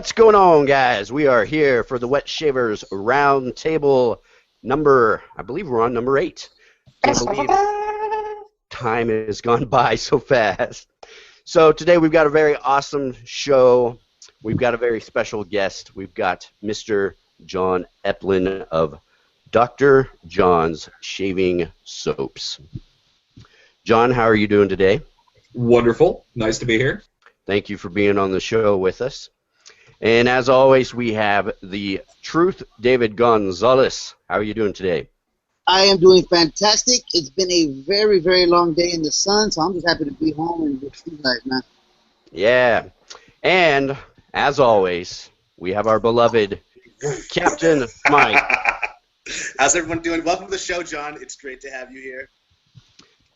What's going on, guys? We are here for the Wet Shavers Round Table number, I believe we're on number 8. Can't believe time has gone by so fast. So today we've got a very awesome show. We've got a very special guest. We've got Mr. Jon Eplin of Dr. Jon's Shaving Soaps. Jon, how are you doing today? Wonderful. Nice to be here. Thank you for being on the show with us. And as always, we have the Truth, David Gonzalez. How are you doing today? I am doing fantastic. It's been a very, very long day in the sun, so I'm just happy to be home and with you guys, man. Yeah. And as always, we have our beloved Captain Mike. How's everyone doing? Welcome to the show, Jon. It's great to have you here.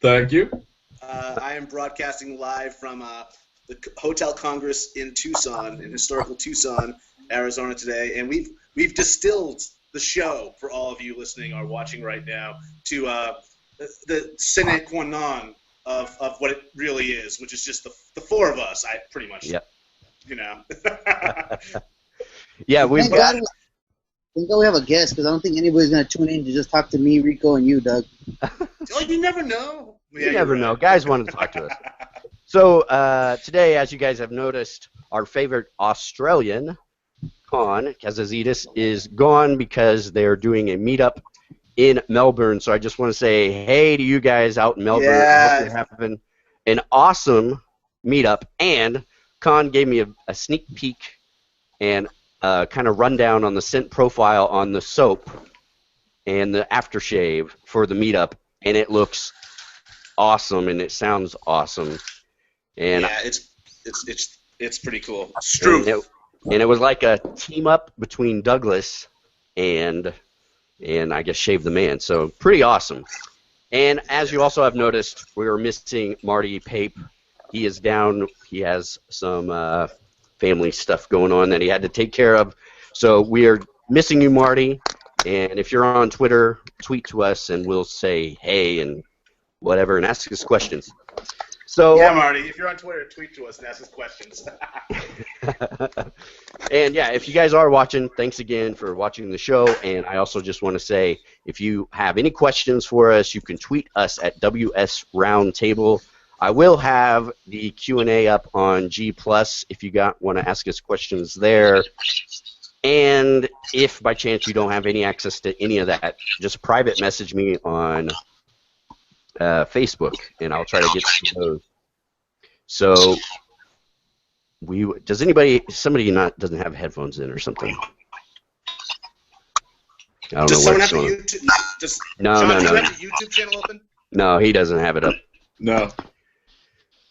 Thank you. I am broadcasting live from the Hotel Congress in Tucson, in historical Tucson, Arizona today, and we've distilled the show for all of you listening or watching right now to the sine qua non of what it really is, which is just the four of us. I pretty much, yep. You know. Yeah, we've got. Thank God we have a guest, because I don't think anybody's going to tune in to just talk to me, Rico, and you, Doug. Oh, you never know. Yeah, you never know. Guys want to talk to us. So today, as you guys have noticed, our favorite Australian, Con Kazazidis, is gone because they're doing a meetup in Melbourne. So I just want to say hey to you guys out in Melbourne. Yeah. I hope you're having an awesome meetup. And Con gave me a sneak peek and kind of rundown on the scent profile on the soap and the aftershave for the meetup. And it looks awesome and it sounds awesome. And yeah, it's pretty cool. It's true. And it was like a team up between Douglas and I guess Shave the Man. So pretty awesome. And as you also have noticed, we were missing Marty Pape. He is down. He has some family stuff going on that he had to take care of. So we are missing you, Marty. And if you're on Twitter, tweet to us and we'll say hey and whatever and ask us questions. So, yeah, Marty, if you're on Twitter, tweet to us and ask us questions. And yeah, if you guys are watching, thanks again for watching the show. And I also just want to say, if you have any questions for us, you can tweet us at WS Roundtable. I will have the Q&A up on G+, if you want to ask us questions there. And if by chance you don't have any access to any of that, just private message me on Facebook, and I'll try to get to those. So, somebody doesn't have headphones in or something? I don't Does know someone what's have going a on. YouTube? No. Do you have a YouTube channel open? No, he doesn't have it up. No.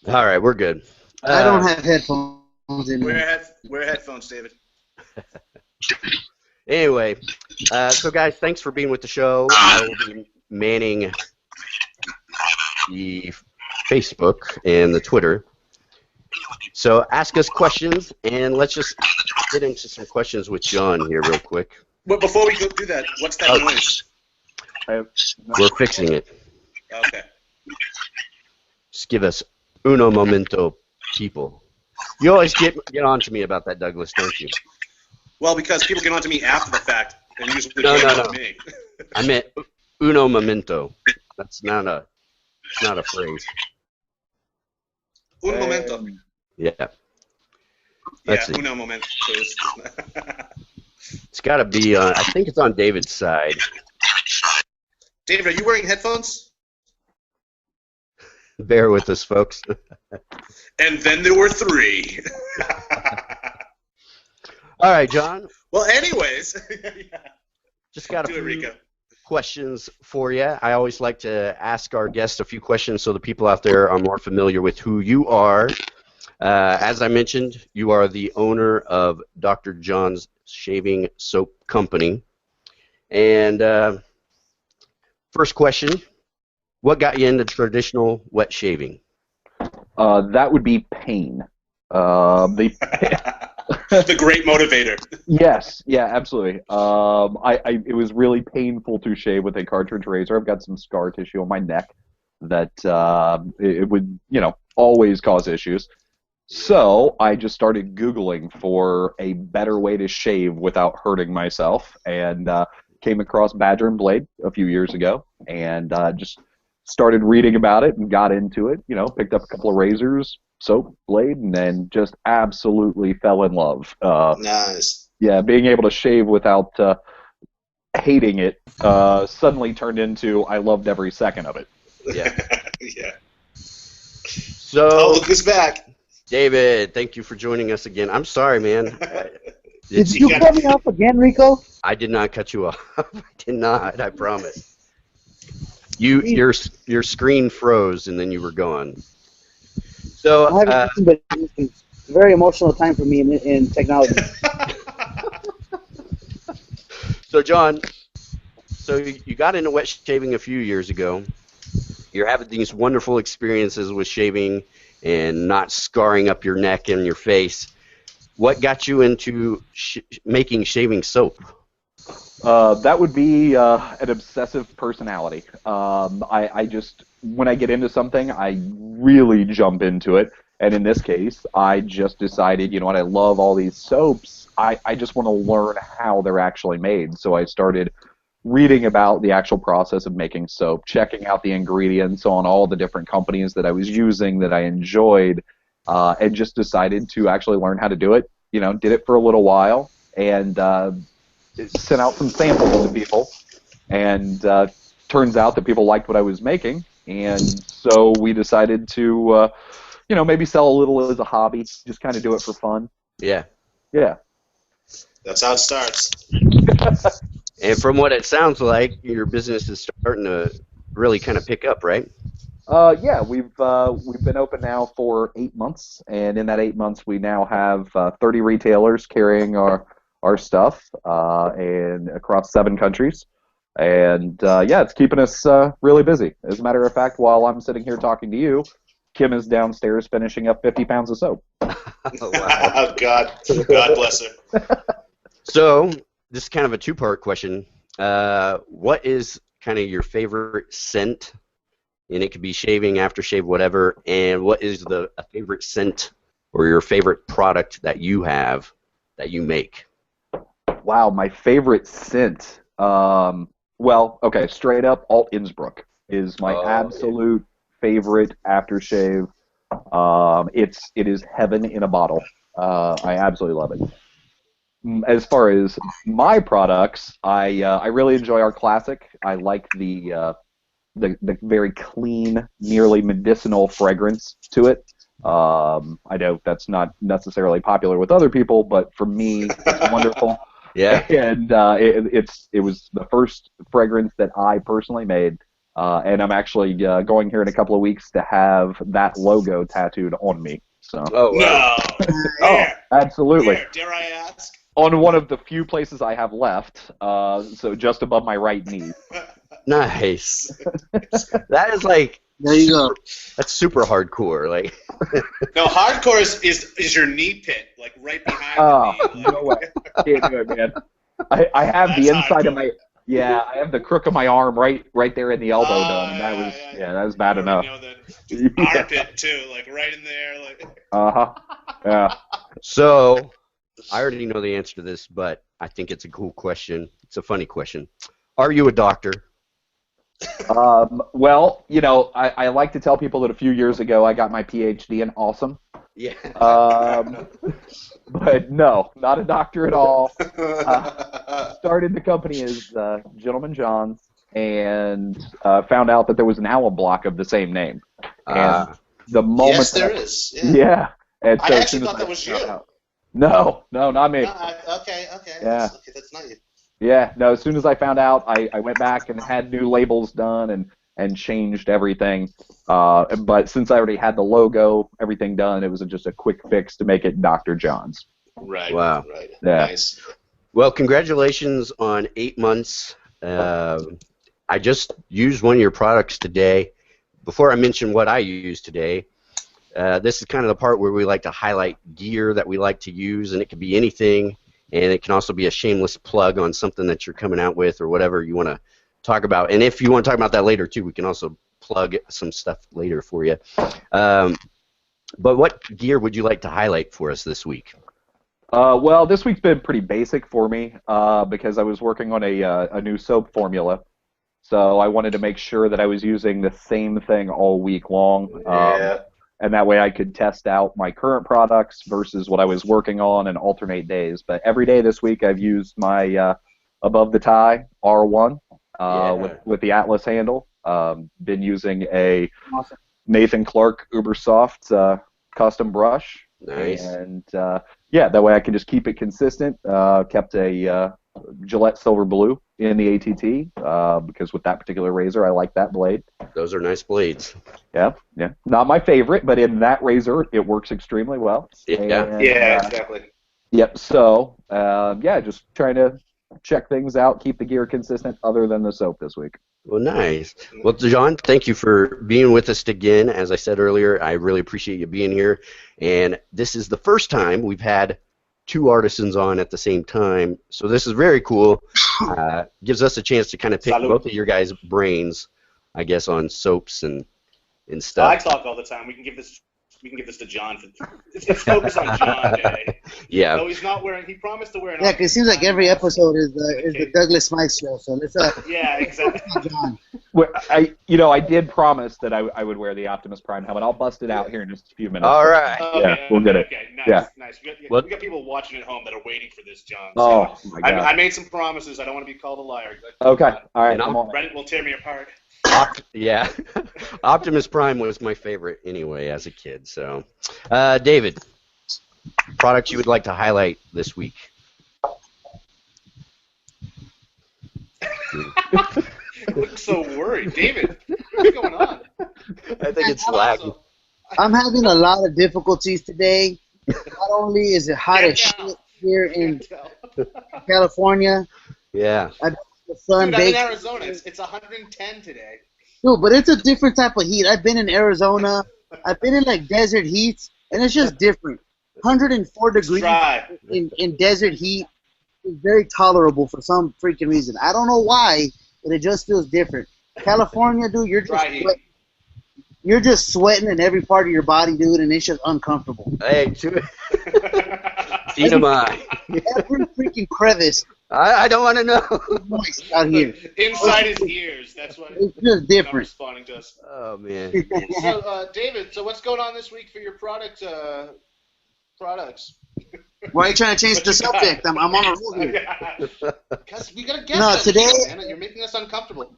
All right, we're good. I don't have headphones in. Wear headphones, David. Anyway, so guys, thanks for being with the show. I will be manning the Facebook and the Twitter. So ask us questions, and let's just get into some questions with Jon here real quick. But before we go do that, what's that noise? We're fixing it. Okay. Just give us uno momento, people. You always get on to me about that, Douglas, don't you? Well, because people get on to me after the fact, and usually No. get on to me. I meant uno momento. That's not a phrase. Un momento. Yeah. Let's see. Uno momento. It's got to be on. I think it's on David's side. David, are you wearing headphones? Bear with us, folks. And then there were 3. All right, Jon. Well, anyways. Just got a Do it, few Rico. questions for you. I always like to ask our guests a few questions so the people out there are more familiar with who you are. As I mentioned, you are the owner of Dr. Jon's Shaving Soap Company. And first question, what got you into traditional wet shaving? That would be pain. The great motivator. Yes, yeah, absolutely. It was really painful to shave with a cartridge razor. I've got some scar tissue on my neck that it would, always cause issues. So I just started Googling for a better way to shave without hurting myself, and came across Badger and Blade a few years ago, and just started reading about it and got into it. Picked up a couple of razors, soap, blade, and then just absolutely fell in love. Nice. Yeah, being able to shave without hating it suddenly turned into I loved every second of it. Yeah. Yeah. So, Oh, look who's back. David, thank you for joining us again. I'm sorry, man. Did you cut me off again, Rico? I did not cut you off. I did not. I promise. Your screen froze and then you were gone. So I haven't but it's a very emotional time for me in technology. So John, you got into wet shaving a few years ago. You're having these wonderful experiences with shaving and not scarring up your neck and your face. What got you into making shaving soap? That would be an obsessive personality. I just, when I get into something, I really jump into it. And in this case, I just decided, you know what, I love all these soaps. I just want to learn how they're actually made. So I started reading about the actual process of making soap, checking out the ingredients on all the different companies that I was using that I enjoyed, and just decided to actually learn how to do it. Did it for a little while, and sent out some samples to people, and turns out that people liked what I was making, and so we decided to, maybe sell a little as a hobby, just kind of do it for fun. Yeah. Yeah. That's how it starts. And from what it sounds like, your business is starting to really kind of pick up, right? Yeah, we've been open now for 8 months, and in that 8 months, we now have 30 retailers carrying our stuff, and across 7 countries, and yeah, it's keeping us really busy. As a matter of fact, while I'm sitting here talking to you, Kim is downstairs finishing up 50 pounds of soap. Oh, wow. Oh, God bless her. So this is kind of a two-part question. What is kind of your favorite scent? And it could be shaving, aftershave, whatever. And what is a favorite scent or your favorite product that you have that you make? Wow, my favorite scent. Well, okay, straight up, Alt Innsbruck is my absolute favorite aftershave. It is heaven in a bottle. I absolutely love it. As far as my products, I really enjoy our classic. I like the very clean, nearly medicinal fragrance to it. I know that's not necessarily popular with other people, but for me, it's wonderful. Yeah. And it was the first fragrance that I personally made, and I'm actually going here in a couple of weeks to have that logo tattooed on me. So. Oh, wow. No. Oh, absolutely. Where, dare I ask? On one of the few places I have left, so just above my right knee. Nice. That is like, There you go. that's super hardcore. Like, No, hardcore is your knee pit, like right behind Oh, the knee. Like, no way. Can't do it, man. I have That's the inside of hardcore. I have the crook of my arm right there in the elbow done, and that was bad enough. The armpit too, like right in there, like. Uh-huh. Yeah. so I already know the answer to this, but I think it's a cool question. It's a funny question. Are you a doctor? Well, I like to tell people that a few years ago I got my PhD in awesome. Yeah. But no, not a doctor at all. Started the company as Gentleman John's, and found out that there was an album block of the same name. And the moment Yes, there is. Yeah. Yeah. And so I as actually soon as thought that was you. No, not me. Okay. Yeah. That's not you. Yeah, no, as soon as I found out, I went back and had new labels done and changed everything. But since I already had the logo, everything done, it was just a quick fix to make it Dr. John's. Right. Wow. Right. Yeah. Nice. Well, congratulations on 8 months. I just used one of your products today. Before I mention what I used today, this is kind of the part where we like to highlight gear that we like to use, and it could be anything, and it can also be a shameless plug on something that you're coming out with or whatever you want to talk about. And if you want to talk about that later, too, we can also plug some stuff later for you. But what gear would you like to highlight for us this week? Well, this week's been pretty basic for me because I was working on a new soap formula. So I wanted to make sure that I was using the same thing all week long. And that way I could test out my current products versus what I was working on and alternate days. But every day this week I've used my Above the Tie R1 with the Atlas handle. Been using a Nathan Clark Ubersoft custom brush. Nice. And that way I can just keep it consistent. Kept a Gillette Silver Blue in the ATT because with that particular razor I like that blade. Those are nice blades. Yeah. Not my favorite, but in that razor it works extremely well. Exactly. Yep. So just trying to check things out, keep the gear consistent other than the soap this week. Well, nice. Well, Jon, thank you for being with us again. As I said earlier, I really appreciate you being here. And this is the first time we've had two artisans on at the same time, so this is very cool. Gives us a chance to kind of pick both of your guys' brains, I guess, on soaps and stuff. I talk all the time. We can give this to Jon. It's focus on Jon Day. Yeah. No, he's not wearing. He promised to wear an. Yeah, because it seems like every episode is the Douglas Smythe show. So let's. Yeah, exactly. Jon. Well, I did promise that I would wear the Optimus Prime helmet. I'll bust it out here in just a few minutes. All right. We'll get it. Okay, nice, Yeah. nice. We got people watching at home that are waiting for this, Jon. Oh my God. I made some promises. I don't want to be called a liar. Okay. All right. And I'm on. Reddit will tear me apart. Optimus Prime was my favorite anyway as a kid. So, David, products you would like to highlight this week? You look so worried, David. What's going on? I think it's lagging. I'm having a lot of difficulties today. Not only is it hot as shit here in California. Yeah. The sun Dude, I'm in bakes. Arizona. It's 110 today. Dude, but it's a different type of heat. I've been in Arizona. I've been in like desert heats, and it's just different. 104 degrees in desert heat is very tolerable for some freaking reason. I don't know why, but it just feels different. California, dude, you're just sweating in every part of your body, dude, and it's just uncomfortable. Hey, TMI. Every freaking crevice. I don't want to know. Moist out here. Inside his ears. That's what It's just different. responding to us. Oh man. So, David, so what's going on this week for your products? Why are you trying to change the subject? I'm on a roll here. Because we got to guess. No, today. Man. You're making us uncomfortable.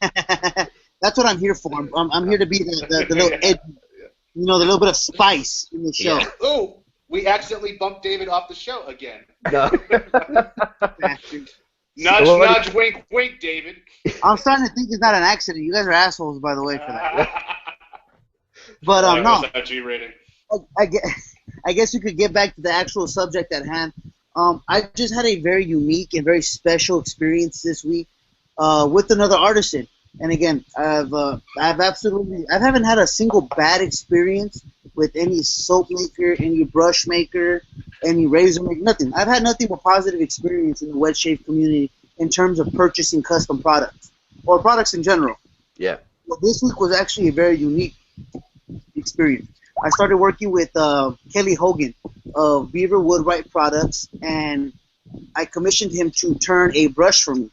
That's what I'm here for. I'm here to be the little edge, the little bit of spice in the show. Yeah. Oh, we accidentally bumped David off the show again. No. Nudge, wink, wink, David. I'm starting to think it's not an accident. You guys are assholes, by the way, for that. But no. G-rated. I guess you could get back to the actual subject at hand. I just had a very unique and very special experience this week with another artisan. And again, I haven't had a single bad experience with any soap maker, any brush maker, any razor maker, nothing. I've had nothing but positive experience in the wet shave community in terms of purchasing custom products or products in general. Yeah. Well, this week was actually a very unique experience. I started working with Kelly Hogan of Beaver Woodwright Products, and I commissioned him to turn a brush for me.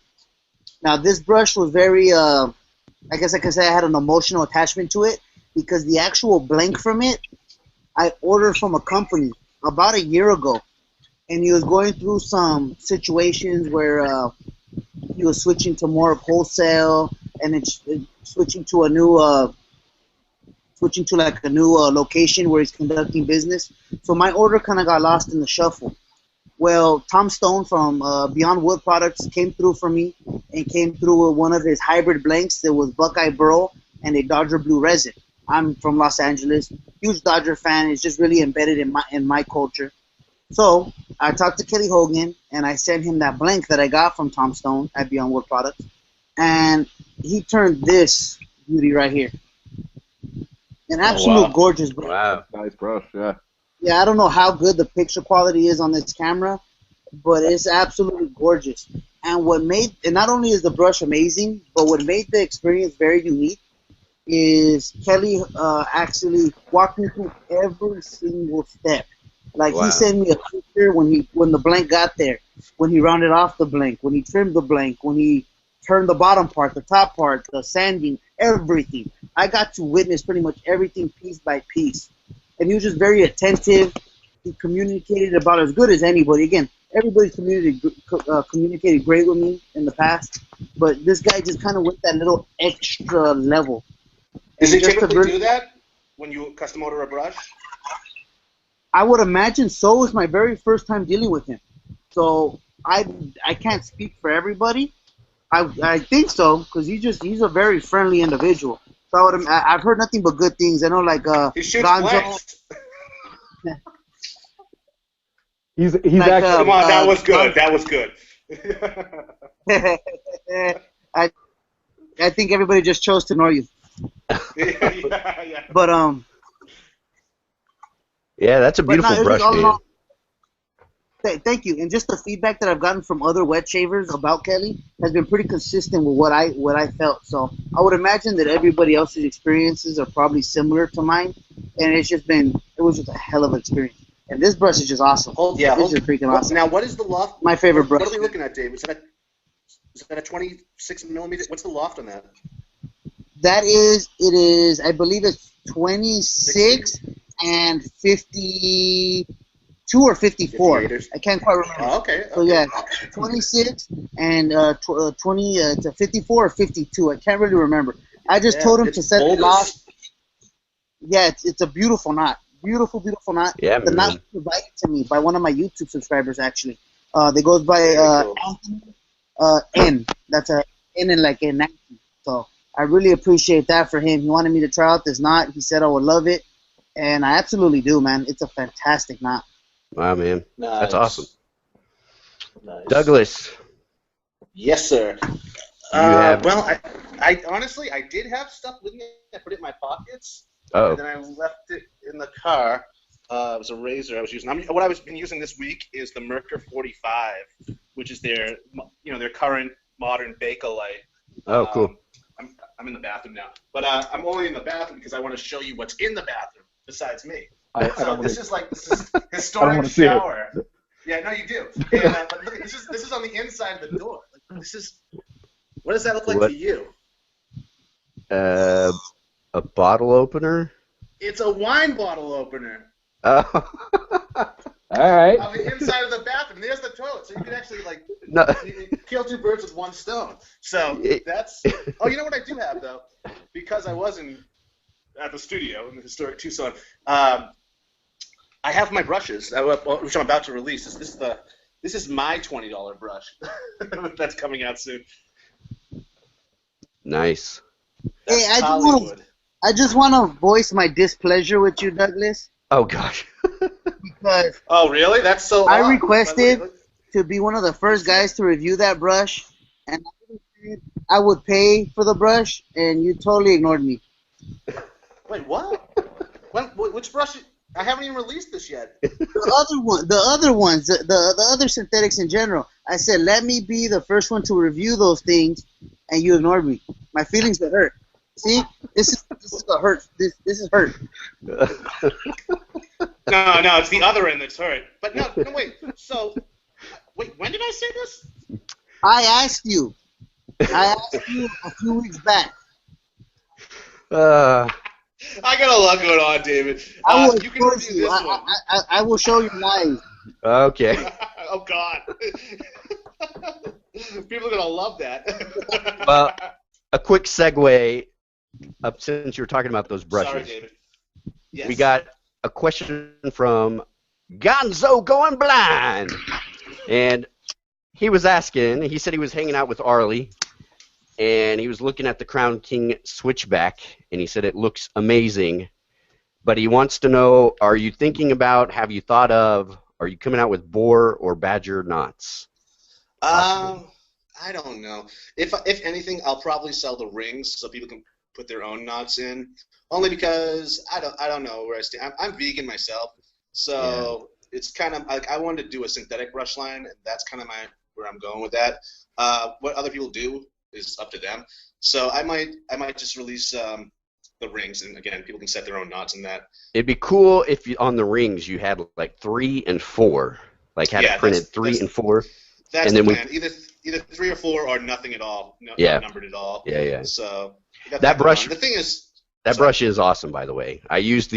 Now, this brush was very, I guess I could say I had an emotional attachment to it because the actual blank from it, I ordered from a company about a year ago, and he was going through some situations where he was switching to more of wholesale and it's switching to a new location where he's conducting business. So my order kind of got lost in the shuffle. Well, Tom Stone from Beyond Wood Products came through for me and came through with one of his hybrid blanks. There was Buckeye Burl and a Dodger Blue resin. I'm from Los Angeles, huge Dodger fan. It's just really embedded in my culture. So I talked to Kelly Hogan and I sent him that blank that I got from Tom Stone at Beyond Wood Products, and he turned this beauty right here. An absolute gorgeous brush. Wow. Nice brush, yeah. Yeah, I don't know how good the picture quality is on this camera, but it's absolutely gorgeous. And not only is the brush amazing, but what made the experience very unique is Kelly actually walked me through every single step. Like he Wow. sent me a picture when the blank got there, when he rounded off the blank, when he trimmed the blank, when he turned the bottom part, the top part, the sanding, everything. I got to witness pretty much everything piece by piece, and he was just very attentive. He communicated about as good as anybody. Again, everybody communicated great with me in the past, but this guy just kind of went that little extra level. Does And he just to typically bring- do that when you custom order a brush? I would imagine so. It was my very first time dealing with him, so I can't speak for everybody. I think so because he's a very friendly individual. So I've heard nothing but good things. I know like He shoots Gonzo. blanks. He's Like, actually Come on, that Uh, was good. That was good. I think everybody just chose to ignore you. yeah. But Yeah, that's a But no, beautiful it was brush, all in man. all- thank you. And just the feedback that I've gotten from other wet shavers about Kelly has been pretty consistent with what I felt. So I would imagine that everybody else's experiences are probably similar to mine. And it was just a hell of an experience. And this brush is just awesome. It's just freaking awesome. Now, what is the loft? My favorite brush. What are we looking at, Dave? Is that a 26 millimeter? What's the loft on that? It is, I believe it's 26 and 52 or 54. 58ers. I can't quite remember. Oh, okay. So yeah, 26 and 20 to 54 or 52. I can't really remember. I just told him to set the knot. Yeah, it's a beautiful knot. Beautiful knot. Yeah, The man. knot was provided to me by one of my YouTube subscribers, actually. They goes by Anthony N. That's a N in like an Anthony. So I really appreciate that for him. He wanted me to try out this knot. He said I would love it. And I absolutely do, man. It's a fantastic knot. Wow, man. Nice. That's awesome. Nice. Douglas, Yes, sir. have- Well, I honestly, I did have stuff with me. I put it in my pockets, oh, and then I left it in the car. It was a razor I was using. What I've been using this week is the Merkur 45, which is their current modern Bakelite. oh, cool. I'm in the bathroom now, but I'm only in the bathroom because I want to show you what's in the bathroom besides me. I So don't this wanna- is historic wanna see it. shower. Yeah, no, you do. And, but look, this is on the inside of the door. What does that look like What? to you? A bottle opener? It's a wine bottle opener Oh, All right. on the inside of the bathroom. There's the toilet, so you can actually no. you kill two birds with one stone. So that's. Oh, you know what I do have though, because I wasn't at the studio in the historic Tucson. I have my brushes, which I'm about to release. This is my $20 brush that's coming out soon. Nice. That's Hey, Hollywood. I just want to voice my displeasure with you, Douglas, Oh, gosh. because Oh, really? That's so. I odd. requested to be one of the first guys to review that brush, and I would pay for the brush, and you totally ignored me. Wait, what? Which brush? I haven't even released this yet. The other ones, the other synthetics in general. I said, let me be the first one to review those things, and you ignored me. My feelings are hurt. See, this is a hurt. This is hurt. No, it's the other end that's hurt. But no, wait. So, wait, when did I say this? I asked you a few weeks back. I got a lot going on, David. I will You can force review you. this one. I will show you lies. Okay. Oh, God. People are going to love that. Well, a quick segue, since you were talking about those brushes. Sorry, David. Yes. We got a question from Gonzo Going Blind. And he was asking, he said he was hanging out with Arlie, and he was looking at the Crown King switchback, and he said it looks amazing. But he wants to know, are you thinking about, have you thought of, are you coming out with boar or badger knots? I don't know. If anything, I'll probably sell the rings so people can put their own knots in. Only because I don't know where I stand. I'm vegan myself, so it's kind of like I wanted to do a synthetic brush line, and that's kind of where I'm going with that. What other people do is up to them. So I might just release the rings, and again, people can set their own knots in that. It'd be cool if on the rings you had like 3 and 4, like had it printed 3 and 4. That's and the then plan. Either 3 or 4 or nothing at all. Not numbered at all. Yeah. So that brush. The thing is, that brush is awesome, by the way. I've used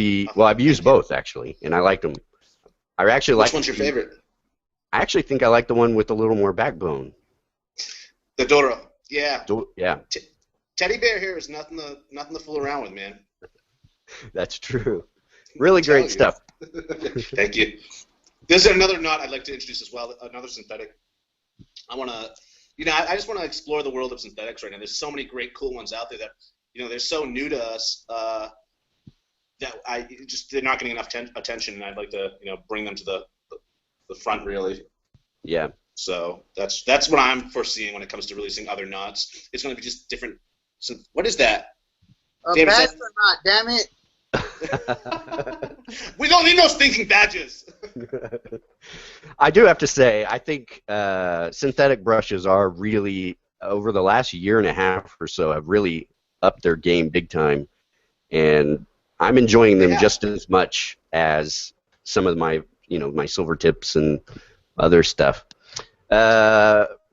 both actually, and I liked them. I actually like. Which one's your favorite? I actually think I like the one with a little more backbone. The Doro. Yeah. Yeah. Teddy Bear here is nothing to fool around with, man. That's true. Really great stuff. Thank you. There's another knot I'd like to introduce as well, another synthetic. I just want to explore the world of synthetics right now. There's so many great, cool ones out there that, they're so new to us that they're not getting enough attention, and I'd like to, bring them to the front, really. Yeah. So that's what I'm foreseeing when it comes to releasing other knots. It's going to be just different. So what is that? A bastard knot, damn it. We don't need no stinking badges. I do have to say, I think synthetic brushes are really, over the last year and a half or so, have really upped their game big time. And I'm enjoying them just as much as some of my, my silver tips and other stuff.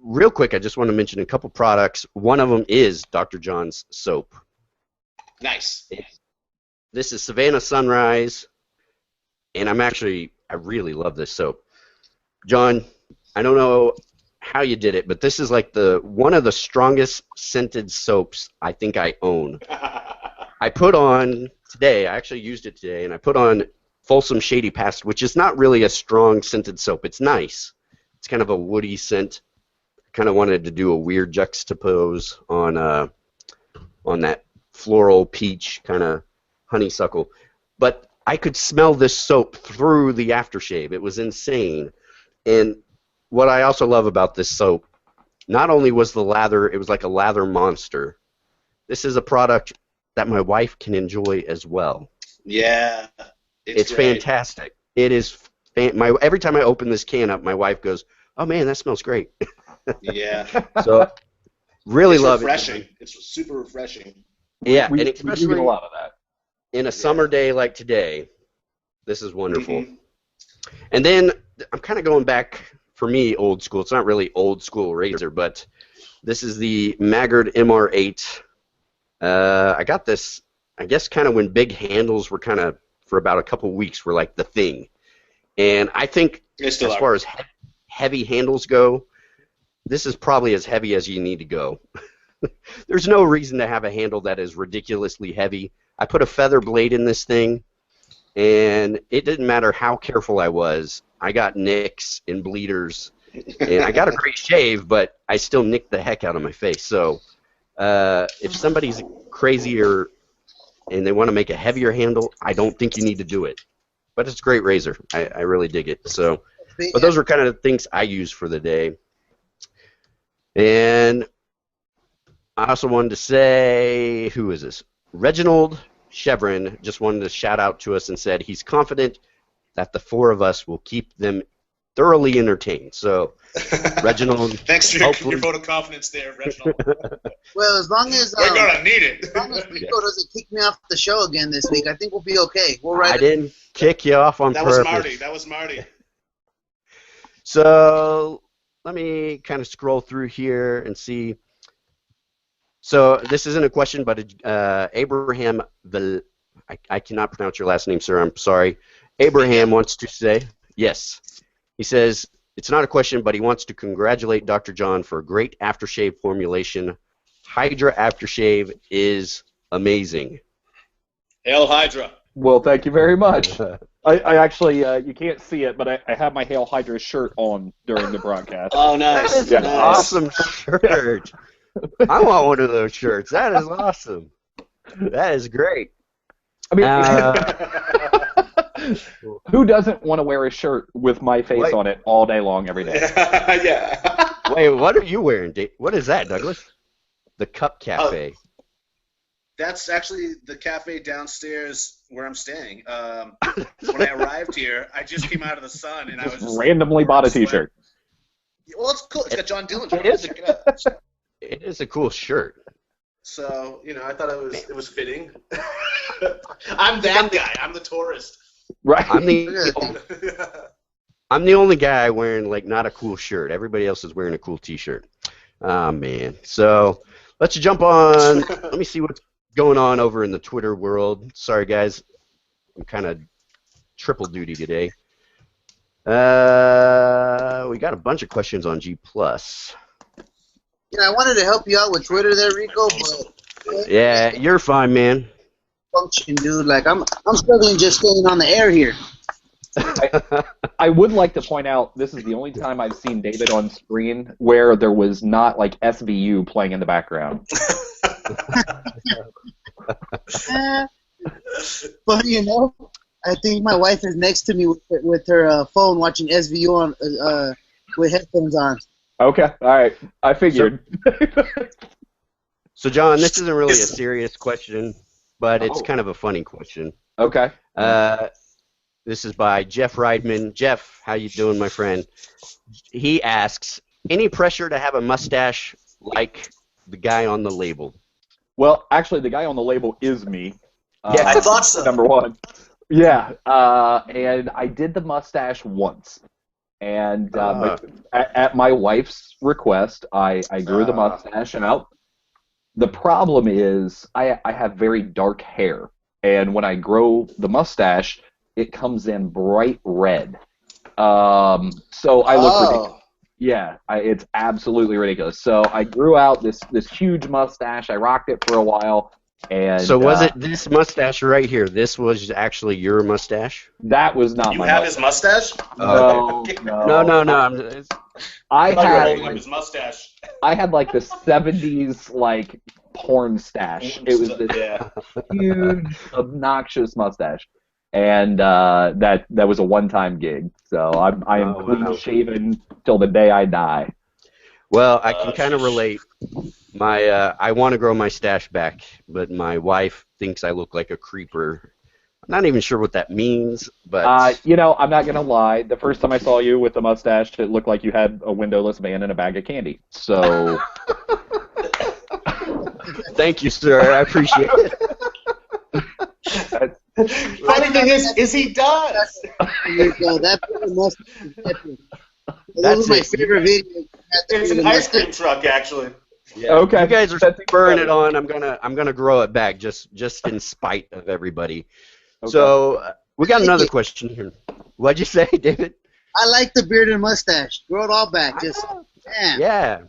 Real quick, I just want to mention a couple products. One of them is Dr. John's soap. Nice. This is Savannah Sunrise, and I really love this soap. John, I don't know how you did it, but this is like one of the strongest scented soaps I think I own. I put on today, I actually used it today, and I put on Folsom Shady Past, which is not really a strong scented soap. It's nice. It's kind of a woody scent. Kind of wanted to do a weird juxtapose on that floral peach kind of honeysuckle. But I could smell this soap through the aftershave. It was insane. And what I also love about this soap, not only was the lather, it was like a lather monster. This is a product that my wife can enjoy as well. Yeah. It's fantastic. It is every time I open this can up, my wife goes, "Oh man, that smells great." Yeah. So really it's love refreshing. it. It's super refreshing. Yeah, we and do especially get a lot of that. in a summer day like today, this is wonderful. Mm-hmm. And then I'm kind of going back, for me, old school. It's not really old school razor, but this is the Maggard MR8. I got this, I guess, kind of when big handles were kind of, for about a couple weeks, were like the thing. And I think as far as heavy handles go, this is probably as heavy as you need to go. There's no reason to have a handle that is ridiculously heavy. I put a feather blade in this thing, and it didn't matter how careful I was. I got nicks and bleeders, and I got a great shave, but I still nicked the heck out of my face. So if somebody's crazier and they want to make a heavier handle, I don't think you need to do it. But it's a great razor. I really dig it. So, but those are kind of the things I use for the day. And I also wanted to say, who is this? Reginald Chevron just wanted to shout out to us and said he's confident that the four of us will keep them thoroughly entertained. So, Reginald, thanks for your vote of confidence there, Reginald. Well, as long as we're gonna need it. As long as Rico doesn't kick me off the show again this week, I think we'll be okay. I didn't kick you off on purpose. That was Marty. So let me kind of scroll through here and see. So this isn't a question, but Abraham, I cannot pronounce your last name, sir. I'm sorry. Abraham wants to say, yes. He says, it's not a question, but he wants to congratulate Dr. John for a great aftershave formulation. Hydra aftershave is amazing. Hail Hydra. Well, thank you very much. I actually, you can't see it, but I have my Hail Hydra shirt on during the broadcast. Oh, nice. That is an awesome shirt. I want one of those shirts. That is awesome. That is great. I mean, who doesn't want to wear a shirt with my face on it all day long, every day? Yeah. Wait, what are you wearing? What is that, Douglas? The Cup Cafe. That's actually the cafe downstairs where I'm staying. When I arrived here, I just came out of the sun, and I was just randomly bought a T-shirt. Well, it's cool. It's got John Dillinger. It is a cool shirt. So, I thought it was fitting. I'm that guy. I'm the tourist. Right. I'm the only guy wearing like not a cool shirt. Everybody else is wearing a cool T-shirt. Oh man. So let's jump on. Let me see what's going on over in the Twitter world. Sorry guys, I'm kind of triple duty today. We got a bunch of questions on G+. I wanted to help you out with Twitter there, Rico, but Yeah, you're fine, man. function, dude. Like I'm struggling just staying on the air here. I would like to point out this is the only time I've seen David on screen where there was not like SVU playing in the background. But I think my wife is next to me with her phone watching SVU on with headphones on. Okay, all right. I figured. So John, this isn't really a serious question, but it's kind of a funny question. Okay. This is by Jeff Riedman. Jeff, how you doing, my friend? He asks, any pressure to have a mustache like the guy on the label? Well, actually, the guy on the label is me. Yeah, I thought so. Number one. Yeah, and I did the mustache once. And at my wife's request, I grew the mustache out. The problem is I have very dark hair. And when I grow the mustache, it comes in bright red. So I look ridiculous. Yeah, it's absolutely ridiculous. So I grew out this huge mustache. I rocked it for a while. And so was it this mustache right here? This was actually your mustache? That was not you my have mustache. his mustache? No. I holding up his mustache. I had like the 70s like porn stash. It was this huge, obnoxious mustache. And that was a one-time gig. So I am clean shaven till the day I die. Well, I can kind of relate. I want to grow my stash back, but my wife thinks I look like a creeper. I'm not even sure what that means, but I'm not gonna lie. The first time I saw you with the mustache, it looked like you had a windowless van and a bag of candy. So, thank you, sir. I appreciate it. Funny thing is he does. That must be epic. That was my favorite video. It's an ice cream truck, actually. Yeah. Okay. You guys are spurring it on. I'm gonna grow it back just in spite of everybody. Okay. So we got another question here. What'd you say, David? I like the beard and mustache. Grow it all back. Just damn. Yeah.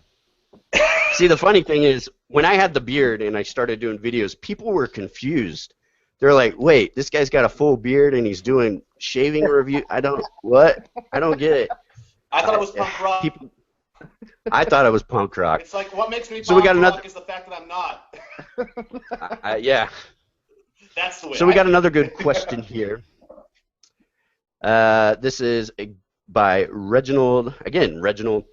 See, the funny thing is, when I had the beard and I started doing videos, people were confused. They're like, "Wait, this guy's got a full beard and he's doing shaving review? I don't get it." I thought it was punk rock. I thought it was punk rock. It's like, what makes me punk rock is the fact that I'm not. Yeah. That's the way. So we got another good question here. This is by Reginald. Again, Reginald.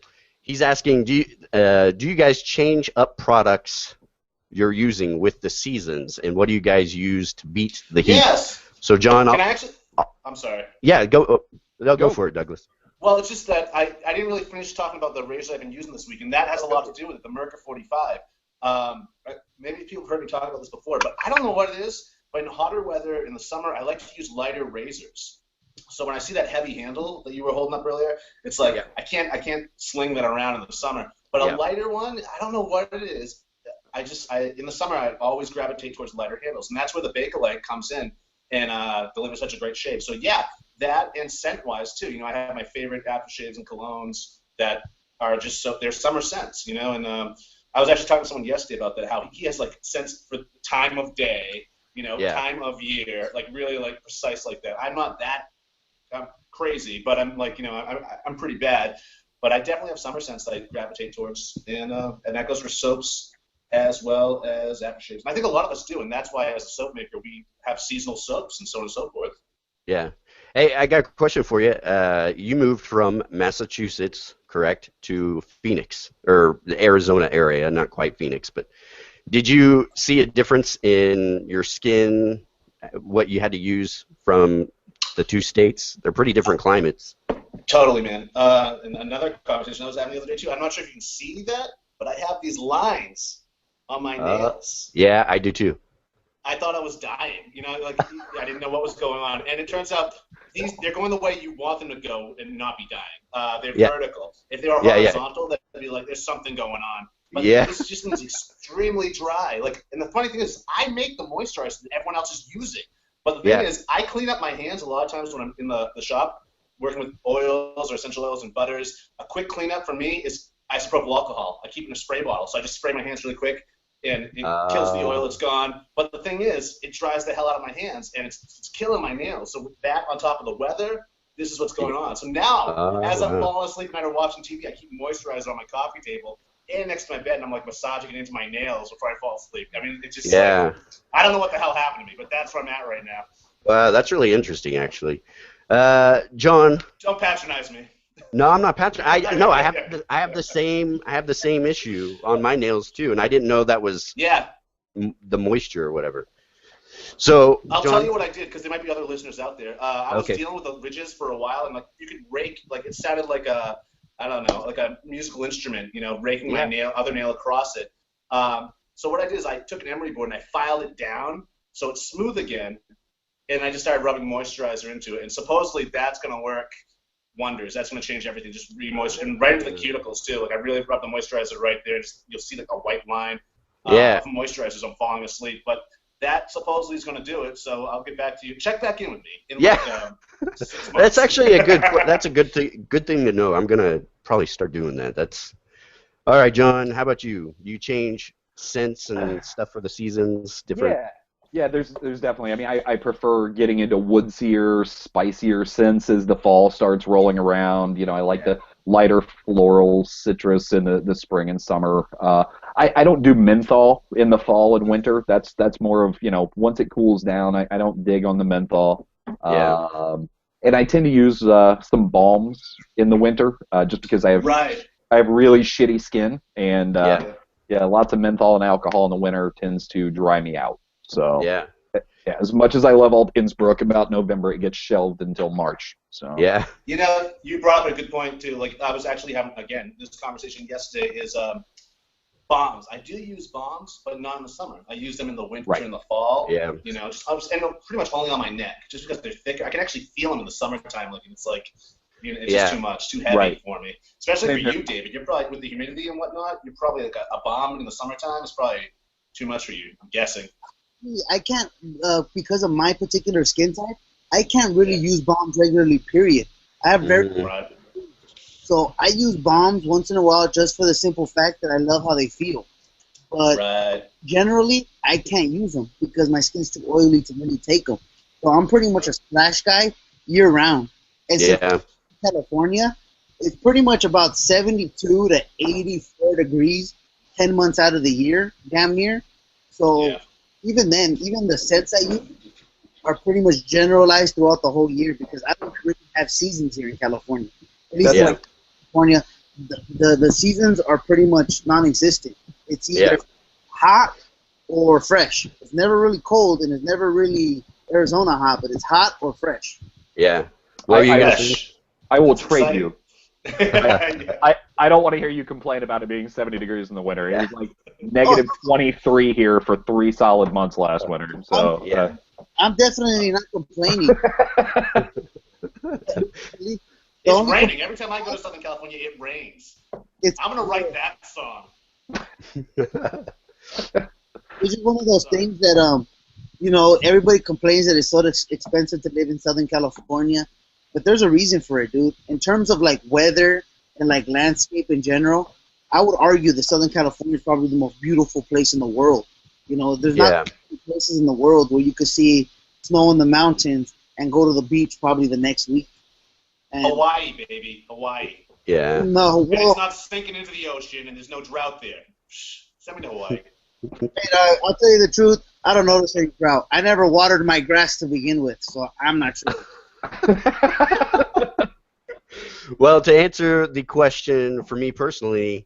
He's asking, do you guys change up products you're using with the seasons, and what do you guys use to beat the heat? Yes. So John, I'm sorry. Yeah, go for it, Douglas. Well, it's just that I didn't really finish talking about the razor I've been using this week, and that has a lot to do with it, the Merkur 45. Maybe people have heard me talk about this before, but I don't know what it is, but in hotter weather, in the summer, I like to use lighter razors. So when I see that heavy handle that you were holding up earlier, it's like I can't sling that around in the summer. But a lighter one, I don't know what it is. In the summer, I always gravitate towards lighter handles, and that's where the Bakelite comes in and delivers such a great shave. So yeah, that and scent-wise too. I have my favorite aftershaves and colognes that are just they're summer scents. And I was actually talking to someone yesterday about that, how he has like scents for time of day, time of year, like really like precise like that. I'm not that crazy, but I'm like, I'm pretty bad. But I definitely have summer scents that I gravitate towards, and that goes for soaps as well as aftershaves. And I think a lot of us do, and that's why as a soap maker we have seasonal soaps and so on and so forth. Yeah. Hey, I got a question for you. You moved from Massachusetts, correct, to Phoenix, or the Arizona area, not quite Phoenix, but did you see a difference in your skin, what you had to use from the two states? They're pretty different climates. Totally, man. And another conversation I was having the other day, too, I'm not sure if you can see that, but I have these lines on my nails. Yeah, I do too. I thought I was dying. You know, like I didn't know what was going on, and it turns out they're going the way you want them to go and not be dying. They're vertical. If they were horizontal, that'd be like there's something going on. But this just means extremely dry. Like, and the funny thing is, I make the moisturizer that everyone else is using. But the thing is, I clean up my hands a lot of times when I'm in the shop working with oils or essential oils and butters. A quick cleanup for me is isopropyl alcohol. I keep it in a spray bottle, so I just spray my hands really quick, and it kills the oil. It's gone. But the thing is, it dries the hell out of my hands, and it's killing my nails. So with that on top of the weather, this is what's going on. So now, as I'm falling asleep at night or watching TV, I keep moisturizer on my coffee table and next to my bed, and I'm like massaging it into my nails before I fall asleep. I mean, it's just like, I don't know what the hell happened to me, but that's where I'm at right now. Wow, that's really interesting, actually. John. Don't patronize me. No, I'm not patronizing. I have the same issue on my nails too, and I didn't know that was the moisture or whatever. So I'll tell you what I did, because there might be other listeners out there. I was dealing with the ridges for a while, and like you could rake, like it sounded like a, I don't know, like a musical instrument, you know, raking my other nail across it. So what I did is I took an emery board and I filed it down so it's smooth again, and I just started rubbing moisturizer into it, and supposedly that's going to work wonders. That's going to change everything, just re-moisturize, and right into the cuticles too. Like I really rub the moisturizer right there, just, you'll see like a white line of moisturizer as I'm falling asleep. But that supposedly is going to do it, so I'll get back to you. Check back in with me. In like, 6 months. That's actually a good thing to know. I'm gonna probably start doing that. That's all right, John. How about you? Do you change scents and stuff for the seasons? Different. Yeah. There's definitely. I mean, I prefer getting into woodsier, spicier scents as the fall starts rolling around. You know, I like the lighter floral, citrus in the spring and summer. I don't do menthol in the fall and winter. That's more of, you know, once it cools down, I don't dig on the menthol. And I tend to use some balms in the winter, just because I have really shitty skin, and lots of menthol and alcohol in the winter tends to dry me out. So as much as I love Alt Innsbruck, about November it gets shelved until March. So you know, you brought up a good point too. Like I was actually having this conversation yesterday is bombs. I do use bombs, but not in the summer. I use them in the winter and the fall. You know, and pretty much only on my neck, just because they're thicker. I can actually feel them in the summertime. Like it's like, you know, it's just too much, too heavy for me. Especially for you, David. You're probably, with the humidity and whatnot, you're probably like a bomb in the summertime is probably too much for you, I'm guessing. I can't, because of my particular skin type, I can't really use bombs regularly, period. I have so I use bombs once in a while just for the simple fact that I love how they feel. But generally, I can't use them because my skin's too oily to really take them. So I'm pretty much a splash guy year-round. And in California, it's pretty much about 72 to 84 degrees 10 months out of the year, damn near. So even then, even the sets I use are pretty much generalized throughout the whole year because I don't really have seasons here in California. At least in California, the seasons are pretty much non-existent. It's either hot or fresh. It's never really cold, and it's never really Arizona hot, but it's hot or fresh. Yeah. Well, I will trade you. I don't want to hear you complain about it being 70 degrees in the winter. It was like negative 23 here for 3 solid months last winter. So I'm definitely not complaining. It's raining. Every time I go to Southern California, it rains. I'm going to write that song. It's just one of those things that, you know, everybody complains that it's so expensive to live in Southern California. But there's a reason for it, dude. In terms of, like, weather and, like, landscape in general, I would argue that Southern California is probably the most beautiful place in the world. You know, there's not places in the world where you could see snow in the mountains and go to the beach probably the next week. And Hawaii, baby. Hawaii. Yeah. No, and it's not sinking into the ocean, and there's no drought there. Send me to Hawaii. And, I'll tell you the truth. I don't notice any drought. I never watered my grass to begin with, so I'm not sure. Well, to answer the question, for me personally,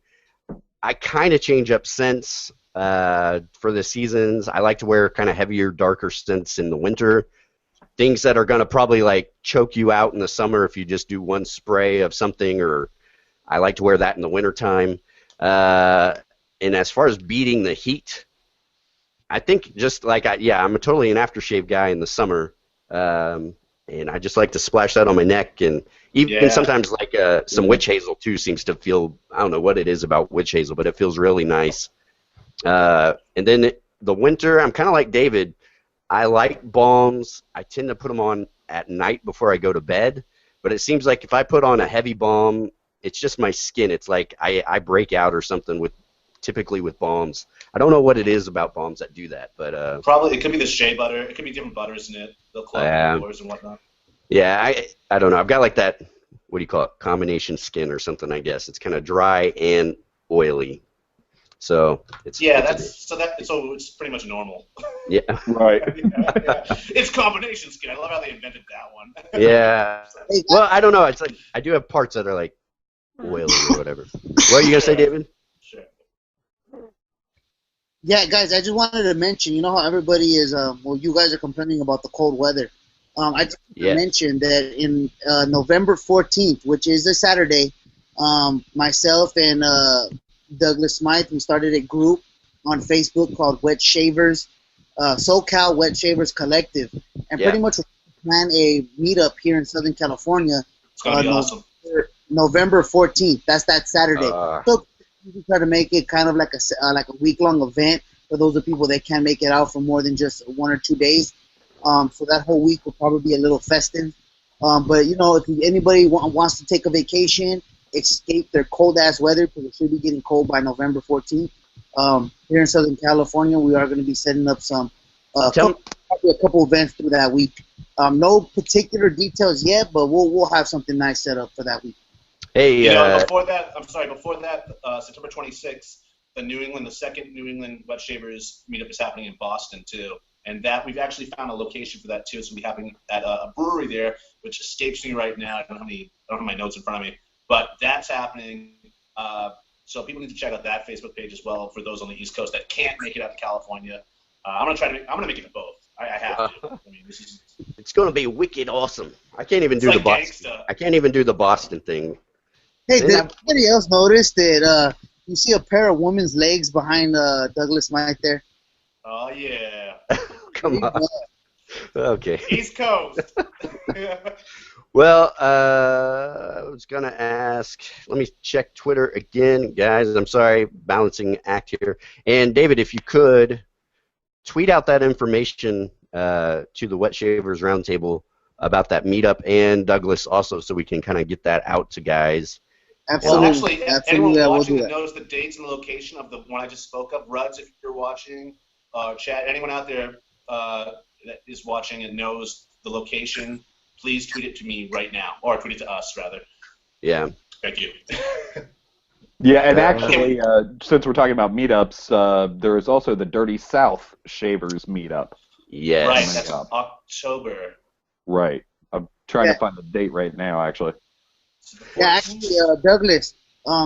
I kind of change up scents for the seasons. I like to wear kind of heavier, darker scents in the winter. Things that are going to probably like choke you out in the summer if you just do one spray of something, or I like to wear that in the wintertime. and as far as beating the heat, I think just like I'm totally an aftershave guy in the summer, and I just like to splash that on my neck, and even sometimes like some witch hazel too seems to feel, I don't know what it is about witch hazel, but it feels really nice. And then the winter, I'm kind of like David. I like balms. I tend to put them on at night before I go to bed, but it seems like if I put on a heavy balm, it's just my skin. It's like I break out or something typically with balms. I don't know what it is about balms that do that, but probably it could be the shea butter. It could be different butters in it. They'll clog the pores and whatnot. Yeah, I don't know. I've got like that, what do you call it, combination skin or something, I guess. It's kind of dry and oily. So it's so it's pretty much normal. Yeah. Right. It's combination skin. I love how they invented that one. Yeah. Well, I don't know. It's like I do have parts that are like oily or whatever. What are you gonna say, David? Sure. Yeah, guys, I just wanted to mention, you know how everybody is, you guys are complaining about the cold weather. I just want to mention that in November 14th, which is a Saturday, myself and Douglas Smythe, we started a group on Facebook called Wet Shavers, SoCal Wet Shavers Collective, and pretty much we plan a meetup here in Southern California. It's gonna be awesome. November 14th. That's that Saturday. So we try to make it kind of like a week-long event for those of people that can't make it out for more than just 1 or 2 days. So that whole week will probably be a little festive. But you know, if anybody wants to take a vacation, escape their cold-ass weather, because it should be getting cold by November 14th. Here in Southern California, we are going to be setting up probably a couple events through that week. No particular details yet, but we'll have something nice set up for that week. Hey, before that, September 26th, the second New England Wet Shavers meetup is happening in Boston too. And that we've actually found a location for that too. It's going to be happening at a brewery there, which escapes me right now. I don't have my notes in front of me. But that's happening, so people need to check out that Facebook page as well for those on the East Coast that can't make it out to California. I'm gonna make it to both. I have to. I mean, it's gonna be wicked awesome. I can't even do the Boston. I can't even do the Boston thing. Hey, did anybody else notice that you see a pair of women's legs behind Douglas Mike there? Oh yeah. Come on. Okay. East Coast. Well, I was going to ask, let me check Twitter again, guys. I'm sorry, balancing act here. And David, if you could, tweet out that information to the Wet Shavers Roundtable about that meetup, and Douglas also, so we can kind of get that out to guys. Absolutely. Well, actually, anyone watching that knows the dates and the location of the one I just spoke of. Ruds, if you're watching, chat, anyone out there that is watching and knows the location, please tweet it to me right now, or tweet it to us, rather. Yeah. Thank you. Yeah, and actually, since we're talking about meetups, there is also the Dirty South Shavers meetup. Yes. Right, that's October. Right. I'm trying to find the date right now, actually. Yeah, actually, Douglas,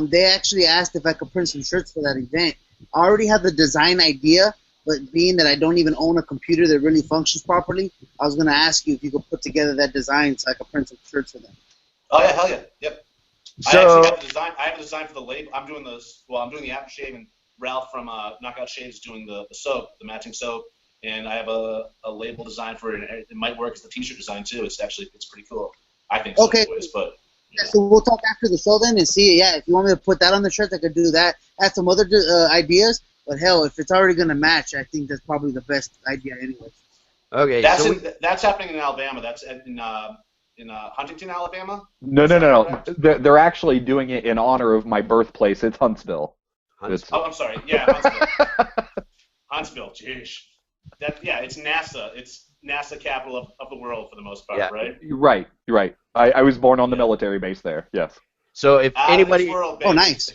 they actually asked if I could print some shirts for that event. I already have the design idea, but being that I don't even own a computer that really functions properly, I was going to ask you if you could put together that design so I could print some shirts for them. Oh, yeah, hell yeah. Yep. So, I actually have the design. I have the design for the label. I'm doing the aftershave, and Ralph from Knockout Shaves is doing the soap, the matching soap, and I have a label design for it. And it might work as the T-shirt design too. It's pretty cool. I think so, okay. Anyways, but yeah, so we'll talk after the show then and see. Yeah, if you want me to put that on the shirt, I could do that. I have some other ideas, but hell, if it's already gonna match, I think that's probably the best idea, anyways. Okay. That's happening in Alabama. That's in Huntington, Alabama. No. They're actually doing it in honor of my birthplace. It's Huntsville. Oh, I'm sorry. Yeah, Huntsville. Huntsville. Jeez. It's NASA. It's NASA capital of the world for the most part, right? Right. I was born on the military base there. Yes. So if anybody, nice.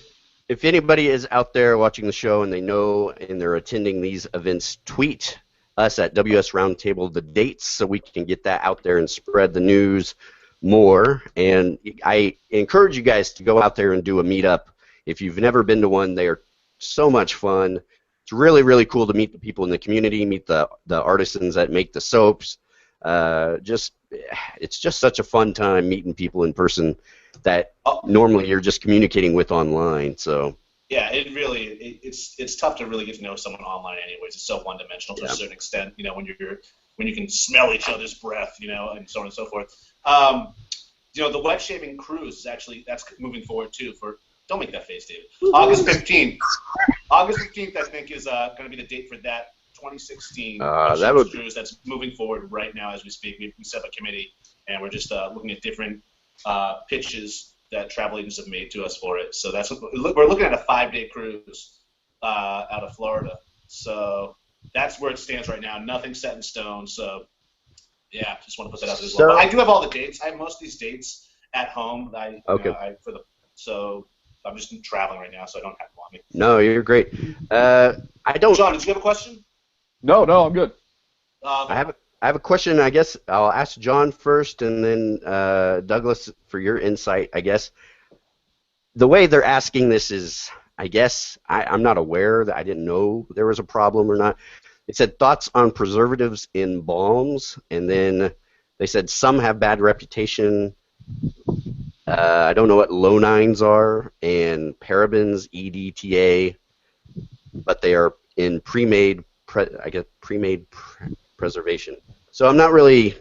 If anybody is out there watching the show and they know and they're attending these events, tweet us at WS Roundtable the dates so we can get that out there and spread the news more. And I encourage you guys to go out there and do a meetup. If you've never been to one, they are so much fun. It's really, really cool to meet the people in the community, meet the artisans that make the soaps. It's just such a fun time meeting people in person that normally you're just communicating with online. So Yeah, it's tough to really get to know someone online, anyways. It's so one-dimensional to a certain extent. When you can smell each other's breath, and so on and so forth. The wet shaving cruise that's moving forward too. Don't make that face, David. August 15th. August 15th, I think, is going to be the date for that 2016 cruise that's moving forward right now as we speak. We set up a committee, and we're just looking at different pitches that travel agents have made to us for it. So we're looking at a 5-day cruise out of Florida. So that's where it stands right now. Nothing set in stone. So yeah, just want to put that out there as well. But I do have all the dates. I have most of these dates at home. So I'm just traveling right now, so I don't have them on me. No, you're great. I don't. John, did you have a question? No, I'm good. I have a question. I guess I'll ask John first, and then Douglas for your insight. I guess the way they're asking this is, I guess I'm not aware that I didn't know there was a problem or not. It said thoughts on preservatives in balms, and then they said some have bad reputation. I don't know what lonines are and parabens, EDTA, but they are in pre-made preservation. So I'm not really.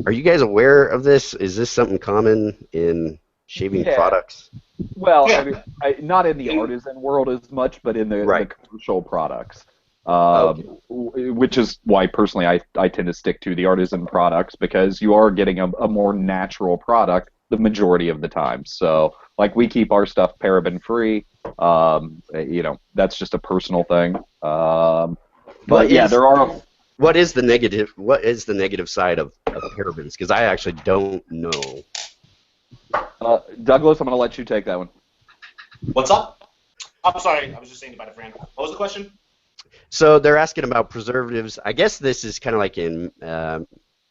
Are you guys aware of this? Is this something common in shaving products? Well, I mean, not in the artisan world as much, but in the commercial products. Which is why personally I tend to stick to the artisan products, because you are getting a more natural product the majority of the time. So like we keep our stuff paraben free. That's just a personal thing. But yeah, there are. What is the negative? What is the negative side of parabens? Because I actually don't know. Douglas, I'm going to let you take that one. What's up? I'm sorry, I was just saying about a friend. What was the question? So they're asking about preservatives. I guess this is kind of like in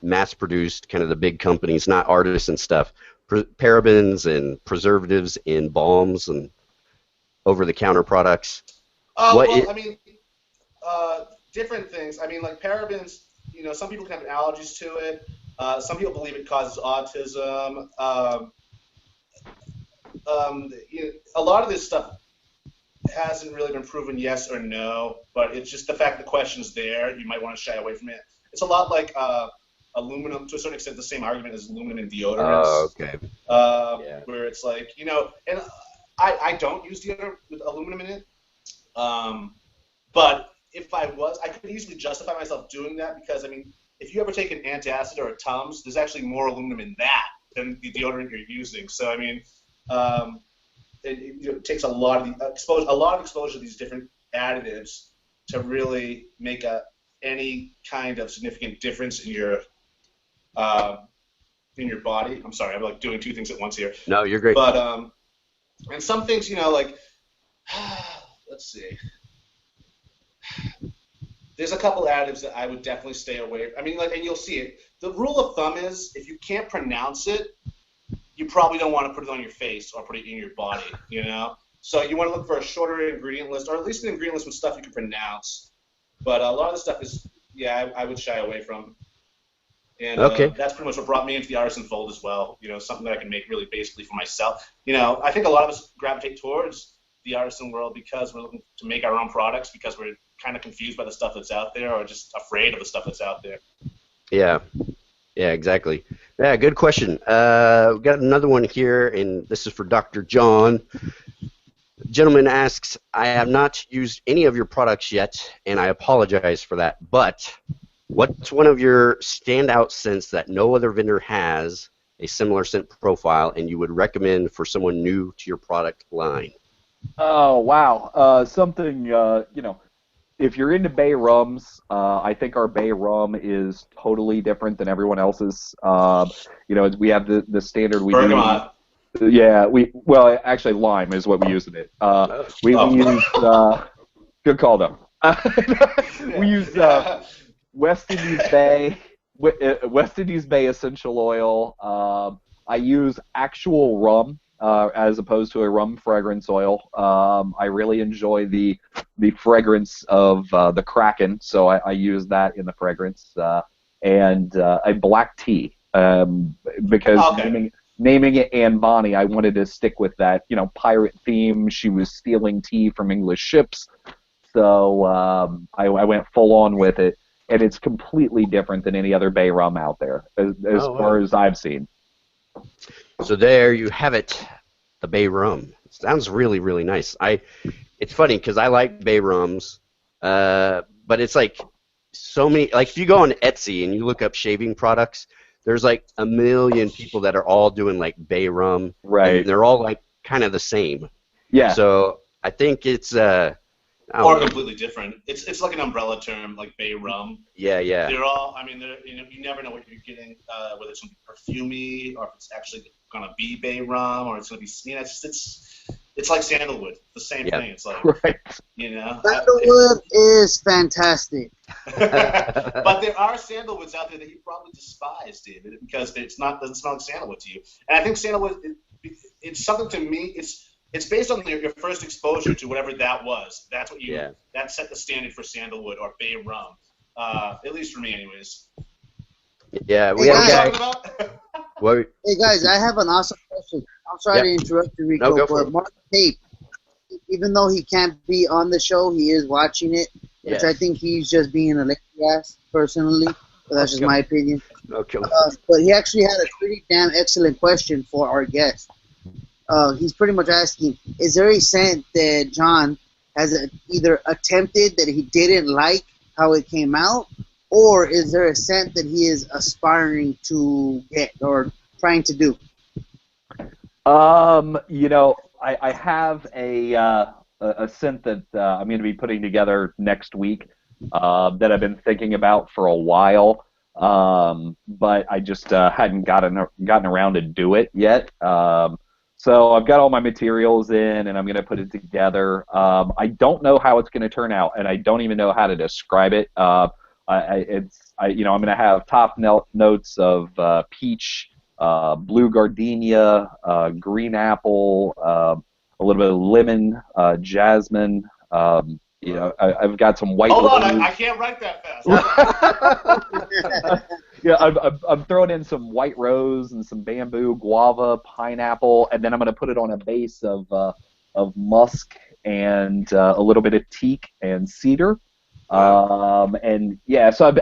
mass-produced, kind of the big companies, not artisan stuff. Parabens and preservatives in balms and over-the-counter products. Different things. I mean, like parabens, some people can have allergies to it. Some people believe it causes autism. A lot of this stuff hasn't really been proven yes or no, but it's just the fact the question's there. You might want to shy away from it. It's a lot like aluminum, to a certain extent, the same argument as aluminum in deodorants. Oh, okay. Where it's like, and I don't use deodorant with aluminum in it, but if I could easily justify myself doing that, because, I mean, if you ever take an antacid or a Tums, there's actually more aluminum in that than the deodorant you're using. So, I mean, it takes a lot of exposure to these different additives to really make any kind of significant difference in your body. I'm sorry, I'm like doing two things at once here. No, you're great. But and some things, like let's see. There's a couple additives that I would definitely stay away. I mean, and you'll see it. The rule of thumb is if you can't pronounce it, you probably don't want to put it on your face or put it in your body, So you want to look for a shorter ingredient list, or at least an ingredient list with stuff you can pronounce. But a lot of the stuff is, I would shy away from. And that's pretty much what brought me into the artisan fold as well. Something that I can make really basically for myself. I think a lot of us gravitate towards the artisan world because we're looking to make our own products, because we're kind of confused by the stuff that's out there, or just afraid of the stuff that's out there. Yeah, exactly. Yeah, good question. We've got another one here, and this is for Dr. John. Gentleman asks, I have not used any of your products yet, and I apologize for that, but what's one of your standout scents that no other vendor has a similar scent profile and you would recommend for someone new to your product line? Oh, wow. Something, if you're into bay rums, I think our bay rum is totally different than everyone else's. We have the standard we Bergamot. Yeah, actually lime is what we use in it. We use good call though. We use West Indies Bay essential oil. I use actual rum as opposed to a rum fragrance oil. I really enjoy the fragrance of the Kraken, so I use that in the fragrance. And a black tea, because naming it Anne Bonny, I wanted to stick with that, pirate theme. She was stealing tea from English ships, so I went full on with it, and it's completely different than any other bay rum out there, as far as I've seen. So there you have it, the bay rum. Sounds really, really nice. It's funny because I like bay rums, but it's like so many. Like if you go on Etsy and you look up shaving products, there's like a million people that are all doing like bay rum, right? And they're all like kind of the same. Yeah. So I think it's or completely different. It's like an umbrella term, like bay rum. Yeah. They're all. I mean, you never know what you're getting, whether it's going to be perfumey or if it's actually going to be bay rum or it's going to be. It's like sandalwood. The same thing. It's like right. Sandalwood is fantastic. But there are sandalwoods out there that you probably despise, David, because it doesn't smell like sandalwood to you. And I think sandalwood, it's something to me. It's based on your first exposure to whatever that was. That's what that set the standard for sandalwood or bay rum. At least for me, anyways. Yeah, we had a guy. Hey guys, I have an awesome question. I'm sorry to interrupt you, Rico, but Mark Pape, even though he can't be on the show, he is watching it, which I think he's just being a lazy ass, personally. But that's just my opinion. Okay. But he actually had a pretty damn excellent question for our guest. He's pretty much asking, is there a scent that Jon has either attempted that he didn't like how it came out, or is there a scent that he is aspiring to get or trying to do? I have a scent that I'm going to be putting together next week that I've been thinking about for a while, but I just hadn't gotten around to do it yet. So I've got all my materials in, and I'm going to put it together. I don't know how it's going to turn out, and I don't even know how to describe it. I'm going to have top notes of peach, blue gardenia, green apple, a little bit of lemon, jasmine. I've got some white. Hold on, I can't write that fast. Yeah, I'm throwing in some white rose and some bamboo, guava, pineapple, and then I'm going to put it on a base of musk and a little bit of teak and cedar. So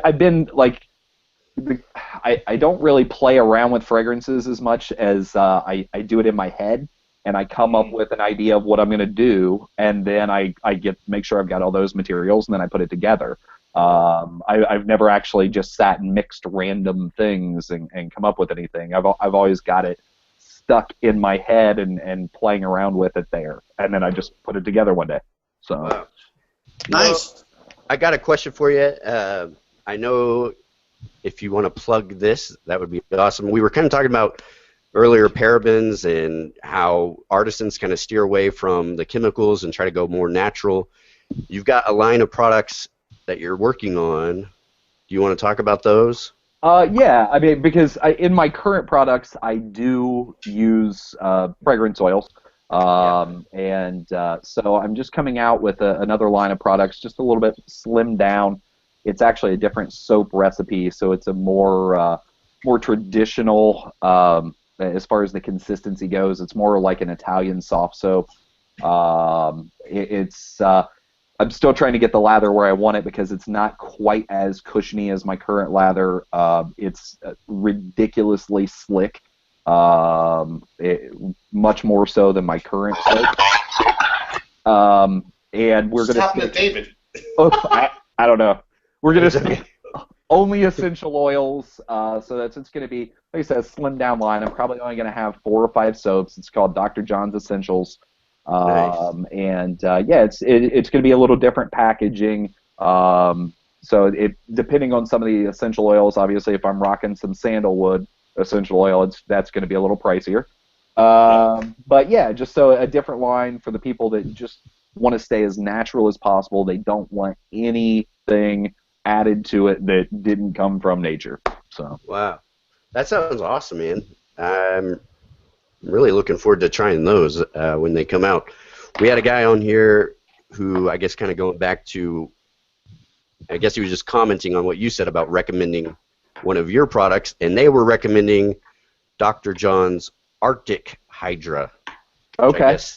I've been like, I don't really play around with fragrances as much as I do it in my head, and I come up with an idea of what I'm going to do, and then I make sure I've got all those materials, and then I put it together. I've never actually just sat and mixed random things and come up with anything. I've always got it stuck in my head and playing around with it there, and then I just put it together one day. So Nice. Well, I got a question for you. I know if you want to plug this, that would be awesome. We were kind of talking about earlier parabens and how artisans kind of steer away from the chemicals and try to go more natural. You've got a line of products that you're working on. Do you want to talk about those? Yeah, I mean, because in my current products, I do use fragrance oils. So I'm just coming out with another line of products, just a little bit slimmed down. It's actually a different soap recipe, so it's a more traditional as far as the consistency goes. It's more like an Italian soft soap. I'm still trying to get the lather where I want it because it's not quite as cushiony as my current lather. It's ridiculously slick. Much more so than my current soap. And we're going to David. I don't know. We're going to only essential oils. So it's going to be, like I said, a slimmed down line. I'm probably only going to have 4 or 5 soaps. It's called Dr. John's Essentials. Nice. It's going to be a little different packaging. So depending on some of the essential oils, obviously, if I'm rocking some sandalwood essential oil, that's going to be a little pricier. But yeah, just so a different line for the people that just want to stay as natural as possible. They don't want anything added to it that didn't come from nature. So wow, that sounds awesome, man. I'm really looking forward to trying those when they come out. We had a guy on here who, I guess, kind of going back to, I guess he was just commenting on what you said about recommending one of your products, and they were recommending Dr. John's Arctic Hydra. Okay. I guess.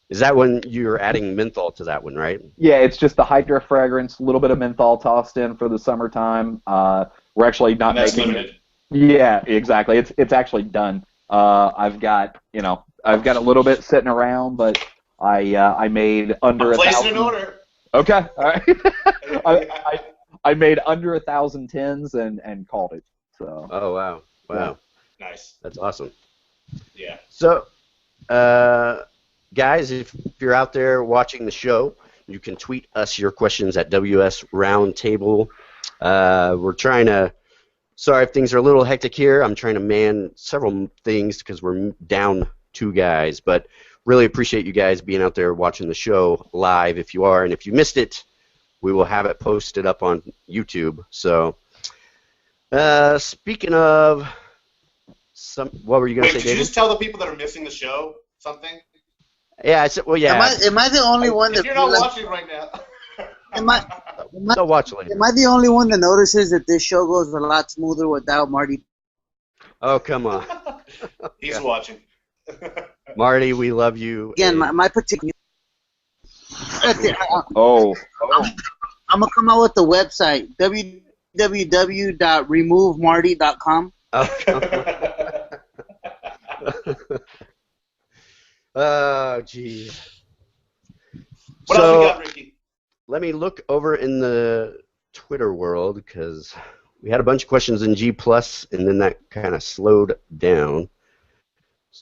Is that when you're adding menthol to that one, right? Yeah, it's just the Hydra fragrance, a little bit of menthol tossed in for the summertime. We're actually not That's making. limited. Yeah, exactly. It's actually done. I've got a little bit sitting around, but I made under I'm placing 1,000. an order. Okay, all right. I made under 1,000 tins and called it. So. Oh wow, wow, Nice. that's awesome. Yeah. So, guys, if you're out there watching the show, you can tweet us your questions at WS Roundtable. We're trying to. Sorry if things are a little hectic here. I'm trying to man several things because we're down 2 guys, but really appreciate you guys being out there watching the show live if you are, and if you missed it, we will have it posted up on YouTube. So, speaking of what were you going to say, Wait, did you David? just tell the people that are missing the show something? Yeah, I said, well, yeah. Am I the only one If that you're not watching right now. They'll watch later. Am I the only one that notices that this show goes a lot smoother without Marty? Oh, come on. He's watching. Marty, we love you. Again, and- my particular. Oh. I'm gonna come out with the website www.removemarty.com. Oh, oh, geez. What else we got, Ricky? Let me look over in the Twitter world because we had a bunch of questions in G+, and then that kind of slowed down.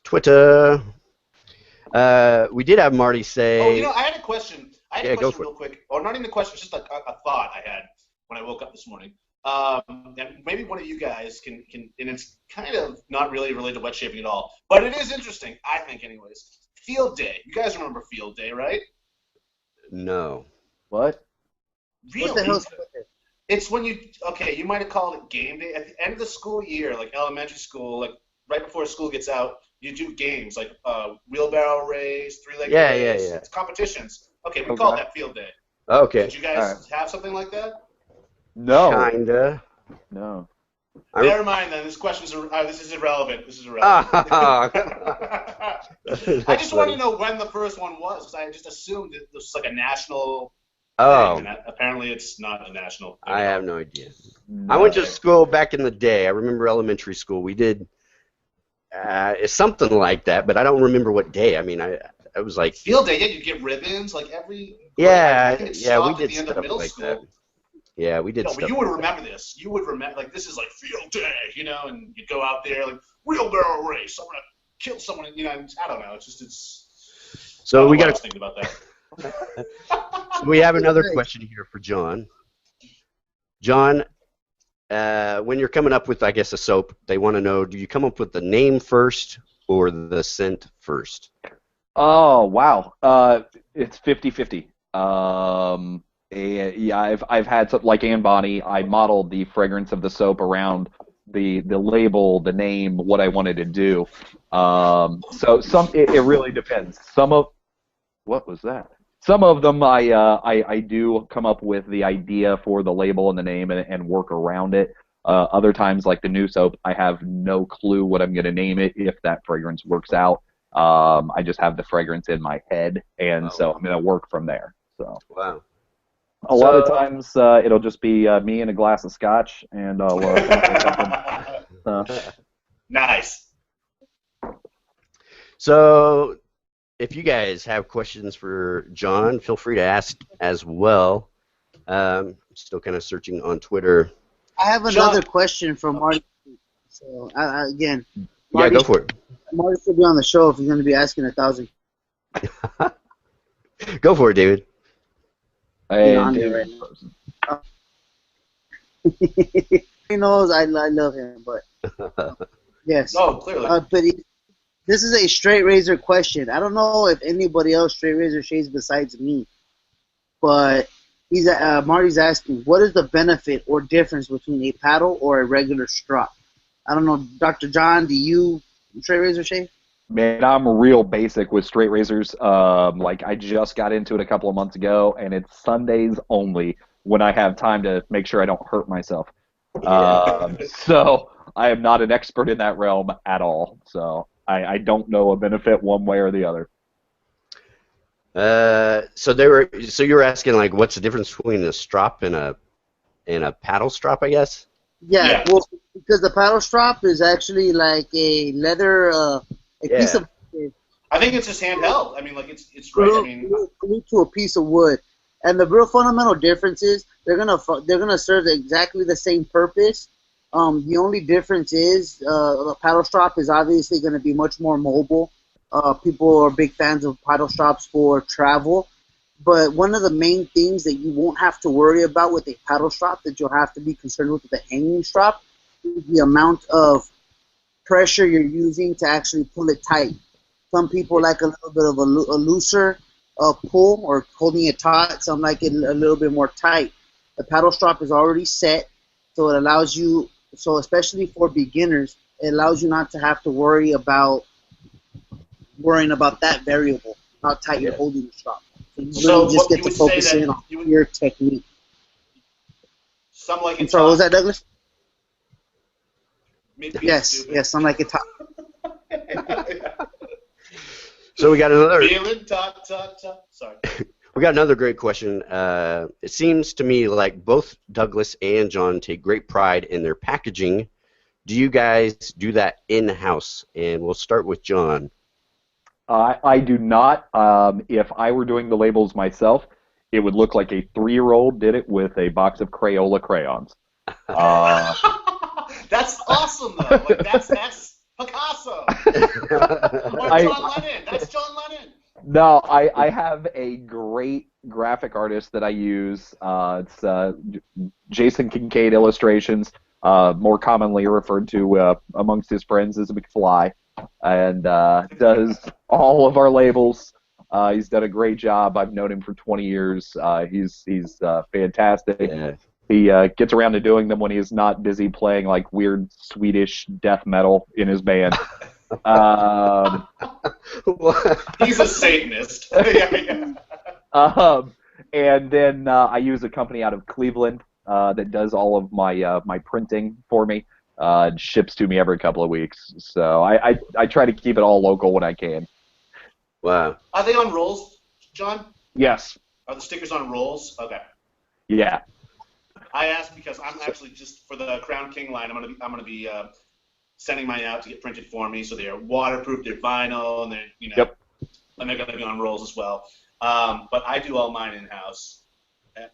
Twitter. We did have Marty say. Oh, I had a question. Yeah, go for real quick. Or not even a question, just a thought I had when I woke up this morning. And maybe one of you guys can, and it's kind of not really related to wet shaving at all, but it is interesting, I think, anyways. Field day. You guys remember field day, right? No. What? Really? What the hell's with it? It's when you might have called it game day. At the end of the school year, like elementary school, like right before school gets out, you do games like wheelbarrow race, three-legged race. Yeah. It's competitions. Okay, we call that field day. Okay. Did you guys have something like that? No. Kinda. No. Never mind then. This is irrelevant. This is irrelevant. I just wanted to know when the first one was, because I just assumed it was like a national thing, and apparently it's not a national thing. I have no idea. No. I went to school back in the day. I remember elementary school. We did something like that, but I don't remember what day. I mean, I was like field day. Yeah, you get ribbons like every. Yeah, I think it yeah, we stopped did at the end of stuff middle like school. that. Yeah, we did No, stuff. but you would like remember this. You would remember, like, this is like field day, and you go out there, like, wheelbarrow race. I'm going to kill someone, and, I don't know. It's just, So we I got. was thinking about that. We have another question here for John. John, when you're coming up with, I guess, a soap, they want to know: do you come up with the name first or the scent first? Oh wow, it's 50-50. Yeah, I've had something like Anne Bonny. I modeled the fragrance of the soap around the label, the name, what I wanted to do. So it really depends. What was that? Some of them I do come up with the idea for the label and the name and work around it. Other times, like the new soap, I have no clue what I'm going to name it if that fragrance works out. I just have the fragrance in my head, and so I'm going to work from there. So. Wow. A lot of times it'll just be me and a glass of scotch, and I'll Nice. So, if you guys have questions for John, feel free to ask as well. Still kind of searching on Twitter. I have another question from Marty. So again, Yeah, go for it. Marty should be on the show if he's going to be asking 1,000. Go for it, David. On there right now. He knows I love him, but yes. Oh, clearly. This is a straight razor question. I don't know if anybody else straight razor shaves besides me, but Marty's asking, what is the benefit or difference between a paddle or a regular strop? I don't know, Dr. John, do you straight razor shave? Man, I'm real basic with straight razors. Like I just got into it a couple of months ago, and it's Sundays only when I have time to make sure I don't hurt myself. So I am not an expert in that realm at all. So I don't know a benefit one way or the other. So you were asking like, what's the difference between a strop and a paddle strop, I guess? Yeah, well, because the paddle strop is actually like a leather, piece of. I think it's just handheld. I mean, like it's right. I mean, glued to a piece of wood, and the real fundamental difference is they're gonna serve exactly the same purpose. The only difference is the paddle strop is obviously going to be much more mobile. People are big fans of paddle strops for travel, but one of the main things that you won't have to worry about with a paddle strop that you'll have to be concerned with a hanging strop is the amount of pressure you're using to actually pull it tight. Some people like a little bit of a looser pull or holding it taut. Some like it a little bit more tight. The paddle strop is already set, so it allows you, so especially for beginners, it allows you not to have to worrying about that variable, how tight you're holding the strop. So you really just get to focus in on your technique. Some like I'm sorry, what was that, Douglas? Yes, some like it taut. So we got another. Sorry. We got another great question. It seems to me like both Douglas and Jon take great pride in their packaging. Do you guys do that in-house? And we'll start with Jon. I do not. If I were doing the labels myself, it would look like a 3-year-old did it with a box of Crayola crayons. That's awesome, though. Like, that's Picasso. Or John Lennon. That's John Lennon. No, I have a great graphic artist that I use. It's Jason Kincaid Illustrations, more commonly referred to amongst his friends as McFly, and does all of our labels. He's done a great job. I've known him for 20 years. He's fantastic. Yeah. He gets around to doing them when he is not busy playing like weird Swedish death metal in his band. He's a Satanist. And then I use a company out of Cleveland that does all of my printing for me. It ships to me every couple of weeks. So I try to keep it all local when I can. Wow. Are they on rolls, John? Yes. Are the stickers on rolls? Okay. Yeah. I asked because I'm actually just for the Crown King line. I'm gonna be sending mine out to get printed for me. So they're waterproof, they're vinyl, and they're and they're gonna be on rolls as well. But I do all mine in house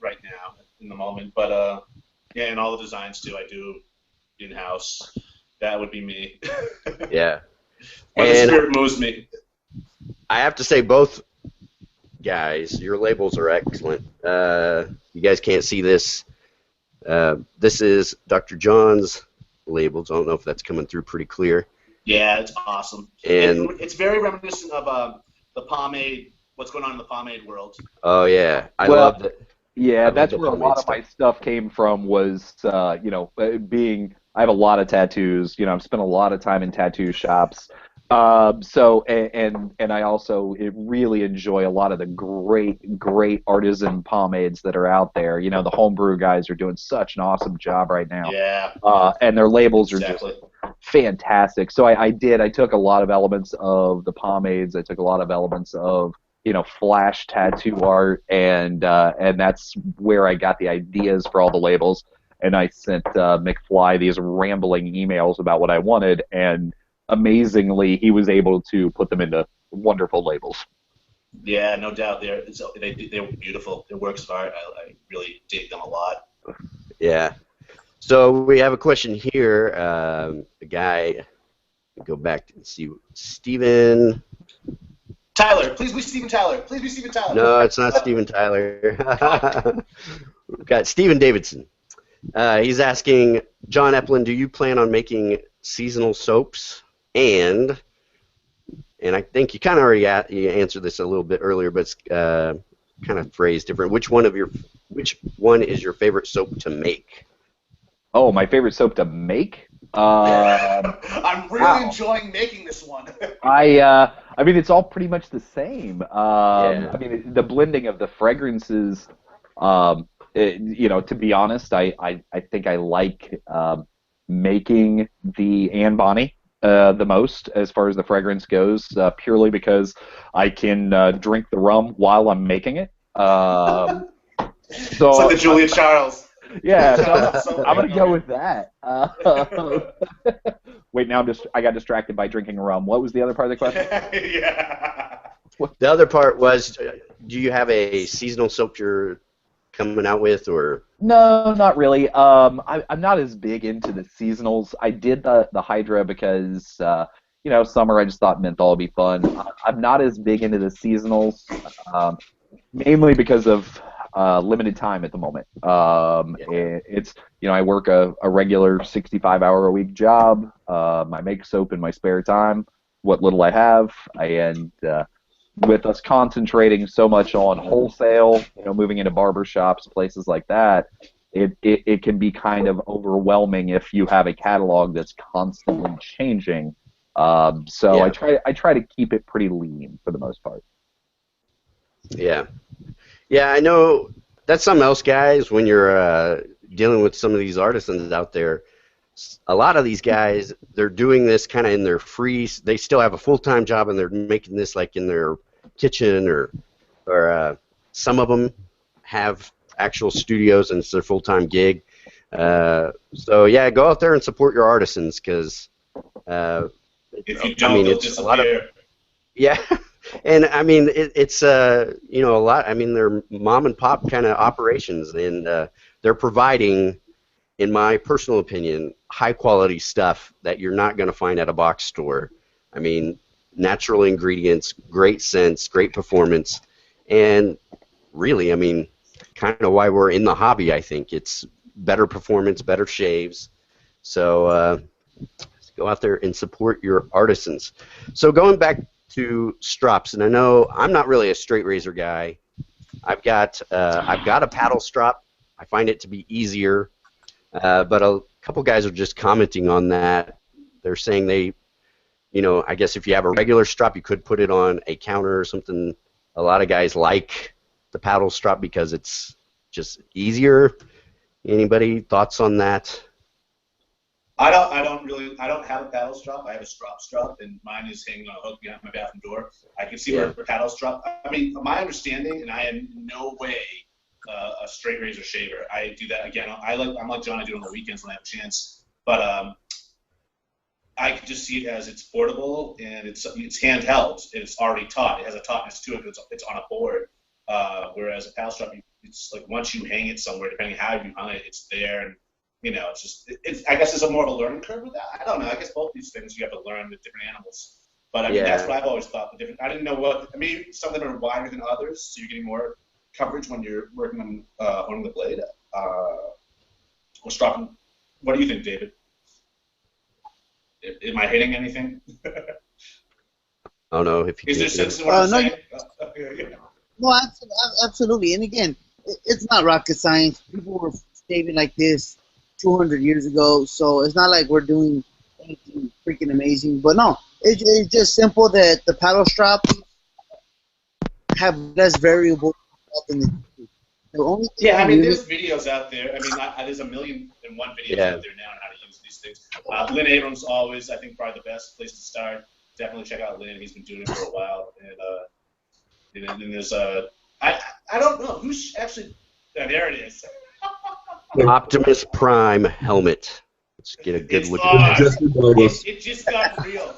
right now in the moment. But and all the designs too I do in house. That would be me. Yeah. When the spirit moves me. I have to say, both guys, your labels are excellent. You guys can't see this. This is Dr. Jon's labels. I don't know if that's coming through pretty clear. Yeah, it's awesome. And it's very reminiscent of the pomade, what's going on in the pomade world. Oh, yeah. I love it. Yeah, that's where a lot of my stuff came from was, I have a lot of tattoos. I've spent a lot of time in tattoo shops. And I also really enjoy a lot of the great artisan pomades that are out there. The homebrew guys are doing such an awesome job right now. Yeah. And their labels are just fantastic. So I took a lot of elements of the pomades. I took a lot of elements of, flash tattoo art, and that's where I got the ideas for all the labels. And I sent McFly these rambling emails about what I wanted, and amazingly, he was able to put them into wonderful labels. Yeah, no doubt. They're beautiful. Their works of art. I really dig them a lot. Yeah. So we have a question here. A guy, go back and see Steven. Tyler, please be Steven Tyler. Please be Steven Tyler. No, it's not Steven Tyler. We've got Steven Davidson. He's asking, Jon Eplin, do you plan on making seasonal soaps? And I think you kind of already you answered this a little bit earlier, but it's kind of phrased different. Which one is your favorite soap to make? Oh, my favorite soap to make? I'm really enjoying making this one. I mean, it's all pretty much the same. I mean, the blending of the fragrances. To be honest, I think I like making the Anne Bonny. the most as far as the fragrance goes, purely because I can drink the rum while I'm making it. So It's like the Julia Charles. yeah, so I'm gonna go with that. Wait, now I got distracted by drinking rum. What was the other part of the question? Yeah. The other part was, do you have a seasonal soap you're coming out with, or? No, not really. I'm not as big into the seasonals. I did the Hydra because summer I just thought menthol would be fun. I'm not as big into the seasonals, mainly because of limited time at the moment. It's I work a regular 65-hour-a-week job. I make soap in my spare time, what little I have, and with us concentrating so much on wholesale, moving into barber shops, places like that, it can be kind of overwhelming if you have a catalog that's constantly changing. So Yeah. I try to keep it pretty lean for the most part. Yeah. Yeah, I know that's something else, guys, when you're dealing with some of these artisans out there. A lot of these guys, they're doing this kind of in their free, they still have a full-time job and they're making this like in their kitchen, or some of them have actual studios and it's their full-time gig. So yeah, go out there and support your artisans, because if you don't, they'll disappear. Yeah, and I mean it's a lot. I mean, they're mom and pop kind of operations, and they're providing, in my personal opinion, high quality stuff that you're not going to find at a box store. I mean, natural ingredients, great scents, great performance, and really, I mean, kind of why we're in the hobby. I think it's better performance, better shaves. So go out there and support your artisans. So going back to strops, and I know I'm not really a straight razor guy. I've got a paddle strop. I find it to be easier, but a couple guys are just commenting on that. They're saying I guess if you have a regular strop, you could put it on a counter or something. A lot of guys like the paddle strop because it's just easier. Anybody thoughts on that? I don't have a paddle strop. I have a strop, and mine is hanging on a hook behind my bathroom door. I can see where a paddle strop. I mean, my understanding, and I am in no way a straight razor shaver. I do that again. I'm like John. I do it on the weekends when I have a chance. But I can just see it as it's portable and it's handheld and it's already taut. It has a tautness to it. It's on a board. Whereas a paddle strap, it's like once you hang it somewhere, depending how you hung it, it's there. And it's just, I guess there's more of a learning curve with that. I don't know. I guess both these things you have to learn with different animals. But I mean, that's what I've always thought. I didn't know some of them are wider than others, so you're getting more coverage when you're working on honing the blade. Or stropping. What do you think, David? Am I hitting anything? I don't know if you. Is there sense in what I'm saying? No, absolutely. And again, it's not rocket science. People were shaving like this 200 years ago, so it's not like we're doing anything freaking amazing. But no, it's just simple that the paddle strap have less variable than the only thing. Yeah, I mean, there's videos out there. I mean, there's a million and one videos out there now on how to use these things. Lynn Abrams always, I think, probably the best place to start. Definitely check out Lynn. He's been doing it for a while. And then there's I don't know who's actually. There it is. Optimus Prime helmet. Let's get a good look at that. It just got real.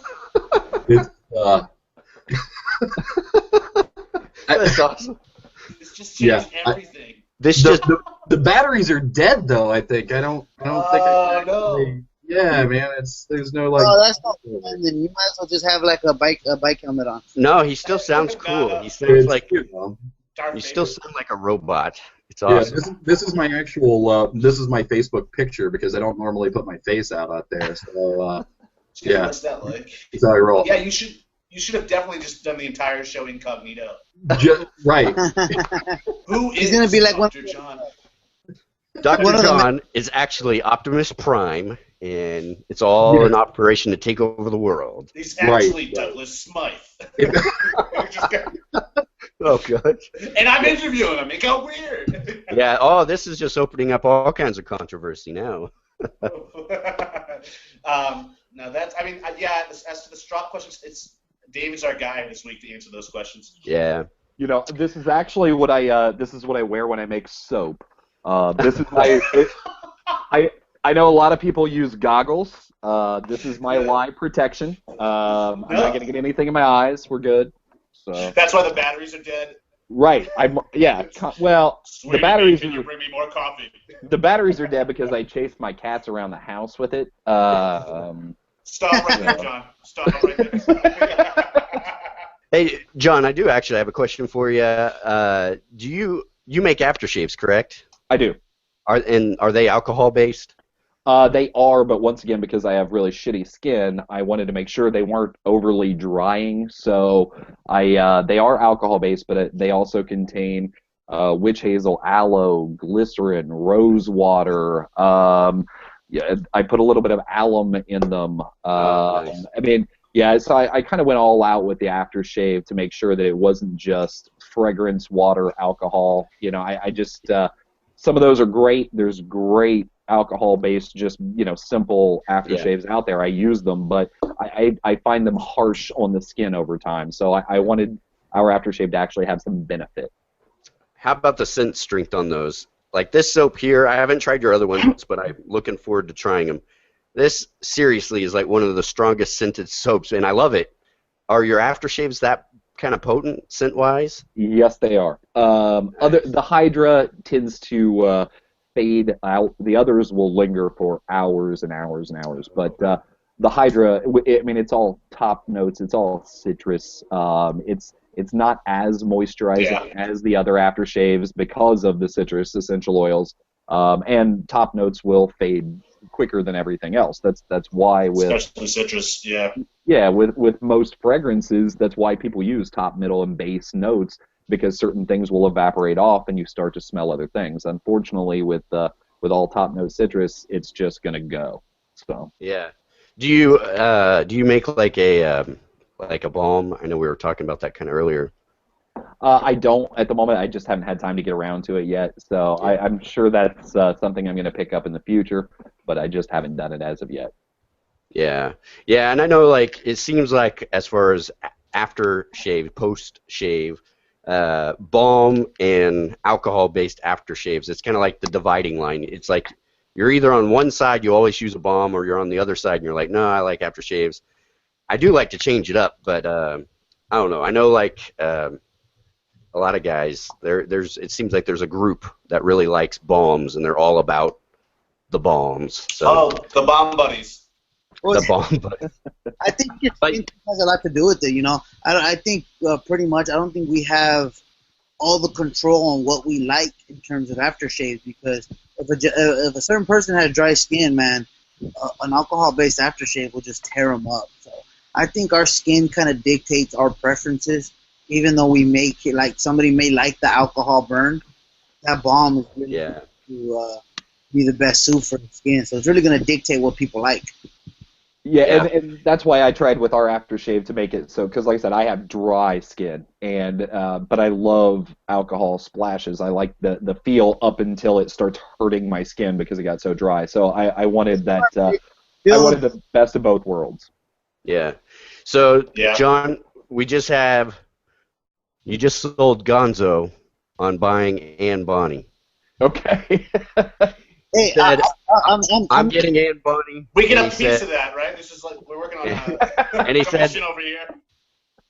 That's awesome. It's just changed everything. The batteries are dead though. I think I don't think. No. Yeah, man. There's no like. Oh, that's not fun. Then you might as well just have like a bike helmet on. No, he still sounds cool. He sounds like you still sound like a robot. It's awesome. Yeah, this is my actual. This is my Facebook picture because I don't normally put my face out there. So yeah, what's that like? That's how I roll. Yeah, you should have definitely just done the entire show incognito. Right. Who is He's gonna be like Dr. John? Dr. John is actually Optimus Prime, and it's all an operation to take over the world. He's actually Douglas Smythe. Oh, God. And I'm interviewing him. It got weird. Yeah, oh, this is just opening up all kinds of controversy now. No, that's. I mean, yeah. As to the strop questions, it's David's our guy this week to answer those questions. Yeah. You know, this is actually what I wear when I make soap. This is my. I know a lot of people use goggles. This is my eye protection. I'm not gonna get anything in my eyes. We're good. So that's why the batteries are dead. Right. Well, Sweetie, the batteries can you are. bring me more coffee? The batteries are dead because I chased my cats around the house with it. Stop right there, John. Stop right there. Hey, John, I do actually have a question for you. Do you make aftershaves, correct? I do. Are they alcohol based? They are, but once again, because I have really shitty skin, I wanted to make sure they weren't overly drying. So they are alcohol based, but they also contain witch hazel, aloe, glycerin, rose water. Yeah, I put a little bit of alum in them. Nice. I mean, yeah, so I kind of went all out with the aftershave to make sure that it wasn't just fragrance, water, alcohol. You know, I just some of those are great. There's great alcohol-based, just simple aftershaves out there. I use them, but I find them harsh on the skin over time. So I wanted our aftershave to actually have some benefit. How about the scent strength on those? Like this soap here, I haven't tried your other ones, but I'm looking forward to trying them. This seriously is like one of the strongest scented soaps, and I love it. Are your aftershaves that kind of potent scent-wise? Yes, they are. The Hydra tends to fade out. The others will linger for hours and hours and hours. But the Hydra, I mean, it's all top notes. It's all citrus. It's not as moisturizing as the other aftershaves because of the citrus essential oils. And top notes will fade quicker than everything else. That's why especially citrus, with most fragrances, that's why people use top, middle, and base notes, because certain things will evaporate off and you start to smell other things. Unfortunately, with all top note citrus, it's just gonna go. So yeah. Do you make like a balm? I know we were talking about that kind of earlier. I don't at the moment. I just haven't had time to get around to it yet. So I'm sure that's something I'm going to pick up in the future, but I just haven't done it as of yet. Yeah, yeah, and I know like it seems like as far as aftershave, post-shave, balm and alcohol-based aftershaves, it's kind of like the dividing line. It's like you're either on one side, you always use a balm, or you're on the other side and you're like, no, I like aftershaves. I do like to change it up, but I don't know. I know like a lot of guys, it seems like there's a group that really likes balms, and they're all about the balms. So, the balm buddies. The balm buddies. I think it has a lot to do with it. I think pretty much. I don't think we have all the control on what we like in terms of aftershave, because if a certain person has dry skin, man, an alcohol-based aftershave will just tear them up. So I think our skin kind of dictates our preferences. Even though we make it like somebody may like the alcohol burn, that balm is really going to be the best suit for the skin. So it's really going to dictate what people like. Yeah, and that's why I tried with our aftershave to make it so, because like I said, I have dry skin, and but I love alcohol splashes. I like the feel up until it starts hurting my skin because it got so dry. So I wanted that. I wanted the best of both worlds. Yeah. So John, you just sold Gonzo on buying Ann Bonny. Okay. Hey, I'm getting Ann Bonny. We get a piece of that, right? This is like we're working on a and he commission over here.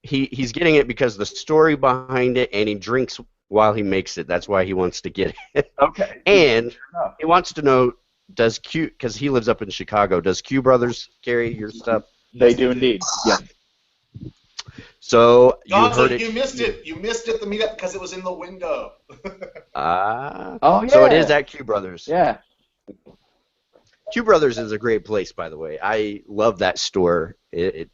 He's getting it because the story behind it, and he drinks while he makes it. That's why he wants to get it. Okay. And he wants to know, because he lives up in Chicago, does Q Brothers carry your stuff? They do indeed. Yes. So you missed it. You missed it, the meetup, because it was in the window. Oh yeah. So it is at Q Brothers. Yeah. Q Brothers is a great place, by the way. I love that store. It's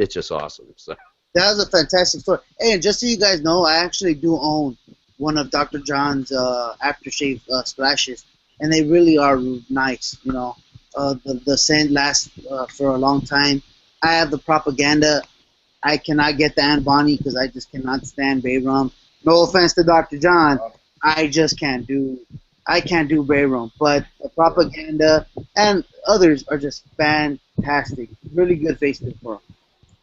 just awesome. So that was a fantastic store. Hey, and just so you guys know, I actually do own one of Dr. John's aftershave splashes, and they really are nice. The scent lasts for a long time. I have the Propaganda. I cannot get the Ann Bonny because I just cannot stand Bay Rum. No offense to Dr. John, I just can't do Bay Rum. But the Propaganda and others are just fantastic. Really good face tip for them.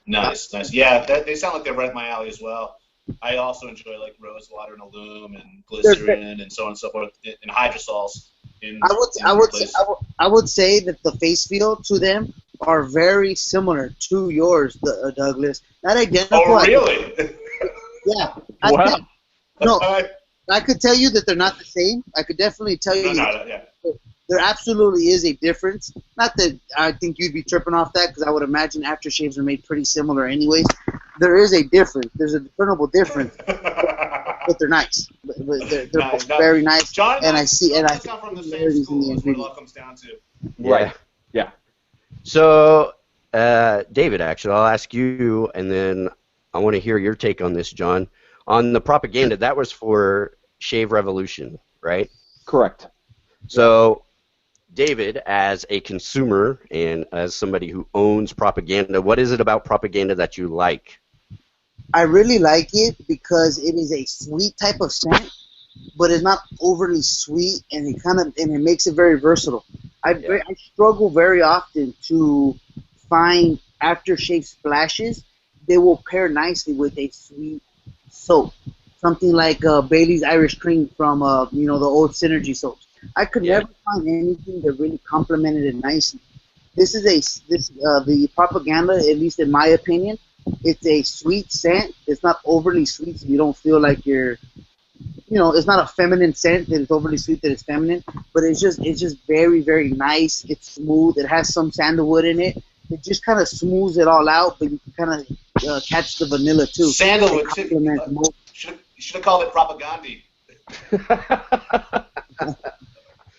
Nice, nice. Yeah, they sound like they're right up my alley as well. I also enjoy like rose water and Illume and glycerin and so on and so forth, and hydrosols. I would say that the face feel to them are very similar to yours, Douglas. Not identical. Oh, really? Yeah. Wow. No, I could tell you that they're not the same. I could definitely tell you yeah. there absolutely is a difference. Not that I think you'd be tripping off that, because I would imagine aftershaves are made pretty similar anyways. There is a difference. There's a discernible difference, but they're nice. But they're both very nice. John and I see come from the same school. Is what it all comes down to. Right. Yeah. So, David, actually, I'll ask you, and then I want to hear your take on this, John. On the propaganda, that was for Shave Revolution, right? Correct. So, David, as a consumer and as somebody who owns propaganda, what is it about propaganda that you like? I really like it because it is a sweet type of scent, but it's not overly sweet, and it makes it very versatile. I struggle very often to find aftershave splashes. They will pair nicely with a sweet soap, something like Bailey's Irish Cream from the old Synergy soaps. I could never find anything that really complemented it nicely. The propaganda, at least in my opinion, it's a sweet scent. It's not overly sweet, so you don't feel like you're, it's not a feminine scent that it's overly sweet that it's feminine, but it's just very, very nice. It's smooth. It has some sandalwood in it. It just kind of smooths it all out, but you can kind of catch the vanilla too. Sandalwood. You should have called it propaganda.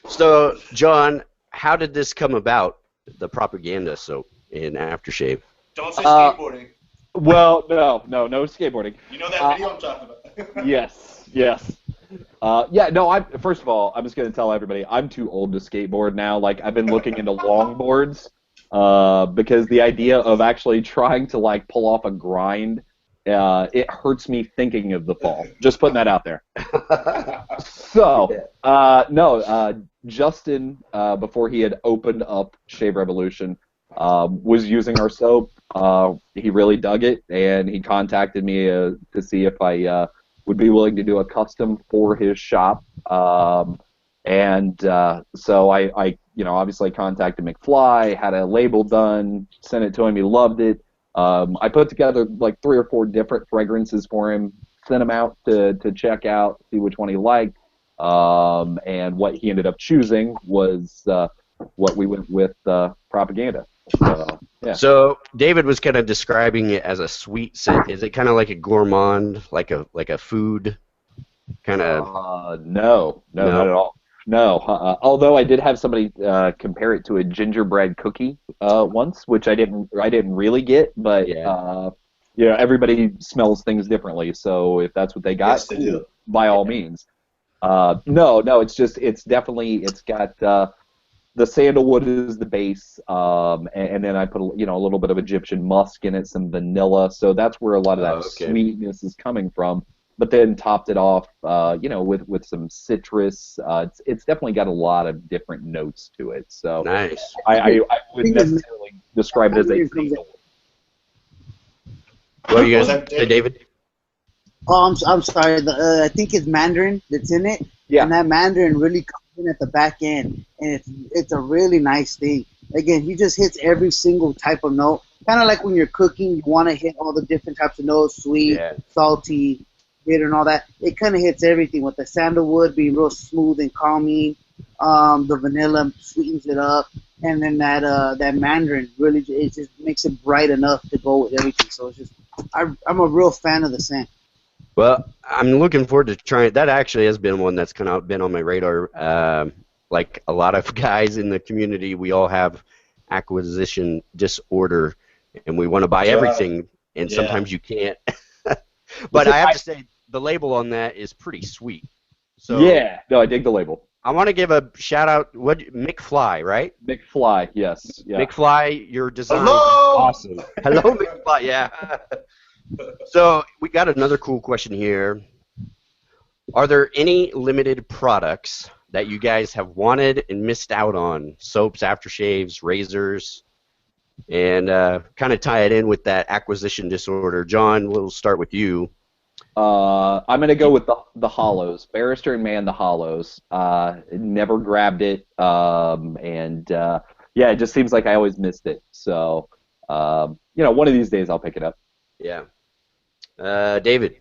So, John, how did this come about, the propaganda soap in aftershave? Don't say skateboarding. Well, no skateboarding. You know that video I'm talking about. Yes. First of all, I'm just going to tell everybody, I'm too old to skateboard now. Like, I've been looking into longboards because the idea of actually trying to, like, pull off a grind, it hurts me thinking of the fall. Just putting that out there. So, Justin, before he had opened up Shave Revolution, was using our soap. He really dug it, and he contacted me to see if I would be willing to do a custom for his shop. So I obviously contacted McFly, had a label done, sent it to him. He loved it. I put together like 3 or 4 different fragrances for him, sent him out to check out, see which one he liked. And what he ended up choosing was what we went with, propaganda. So David was kind of describing it as a sweet scent. Is it kind of like a gourmand, like a food kind of? No, not at all. No, although I did have somebody compare it to a gingerbread cookie once, which I didn't really get, but everybody smells things differently. So if that's what they got, yes, they do. By all means. No, it's got the sandalwood is the base, and then I put a little bit of Egyptian musk in it, some vanilla. So that's where a lot of that sweetness is coming from. But then topped it off, with some citrus. It's definitely got a lot of different notes to it. So nice. I wouldn't necessarily describe it as a sandalwood. What are you guys say, David? Oh, I'm sorry. I think it's mandarin that's in it. Yeah. And that mandarin really comes in at the back end, and it's a really nice thing. Again, he just hits every single type of note. Kind of like when you're cooking, you want to hit all the different types of notes: sweet, salty, bitter, and all that. It kind of hits everything, with the sandalwood being real smooth and calming. The vanilla sweetens it up, and then that mandarin really it just makes it bright enough to go with everything. So it's just I'm a real fan of the scent. Well, I'm looking forward to trying it. That actually has been one that's kind of been on my radar. Like a lot of guys in the community, we all have acquisition disorder, and we want to buy everything, and sometimes you can't. But I have to say, the label on that is pretty sweet. So I dig the label. I want to give a shout out. McFly, right? McFly, yes. Yeah. McFly, your design is Hello! awesome. Hello, McFly. Yeah. So we got another cool question here. Are there any limited products that you guys have wanted and missed out on? Soaps, aftershaves, razors, And kind of tie it in with that acquisition disorder. John, we'll start with you. I'm gonna go with the Hollows, Barrister and Man, the Hollows. Never grabbed it, and yeah, it just seems like I always missed it. So, one of these days I'll pick it up. Yeah. David.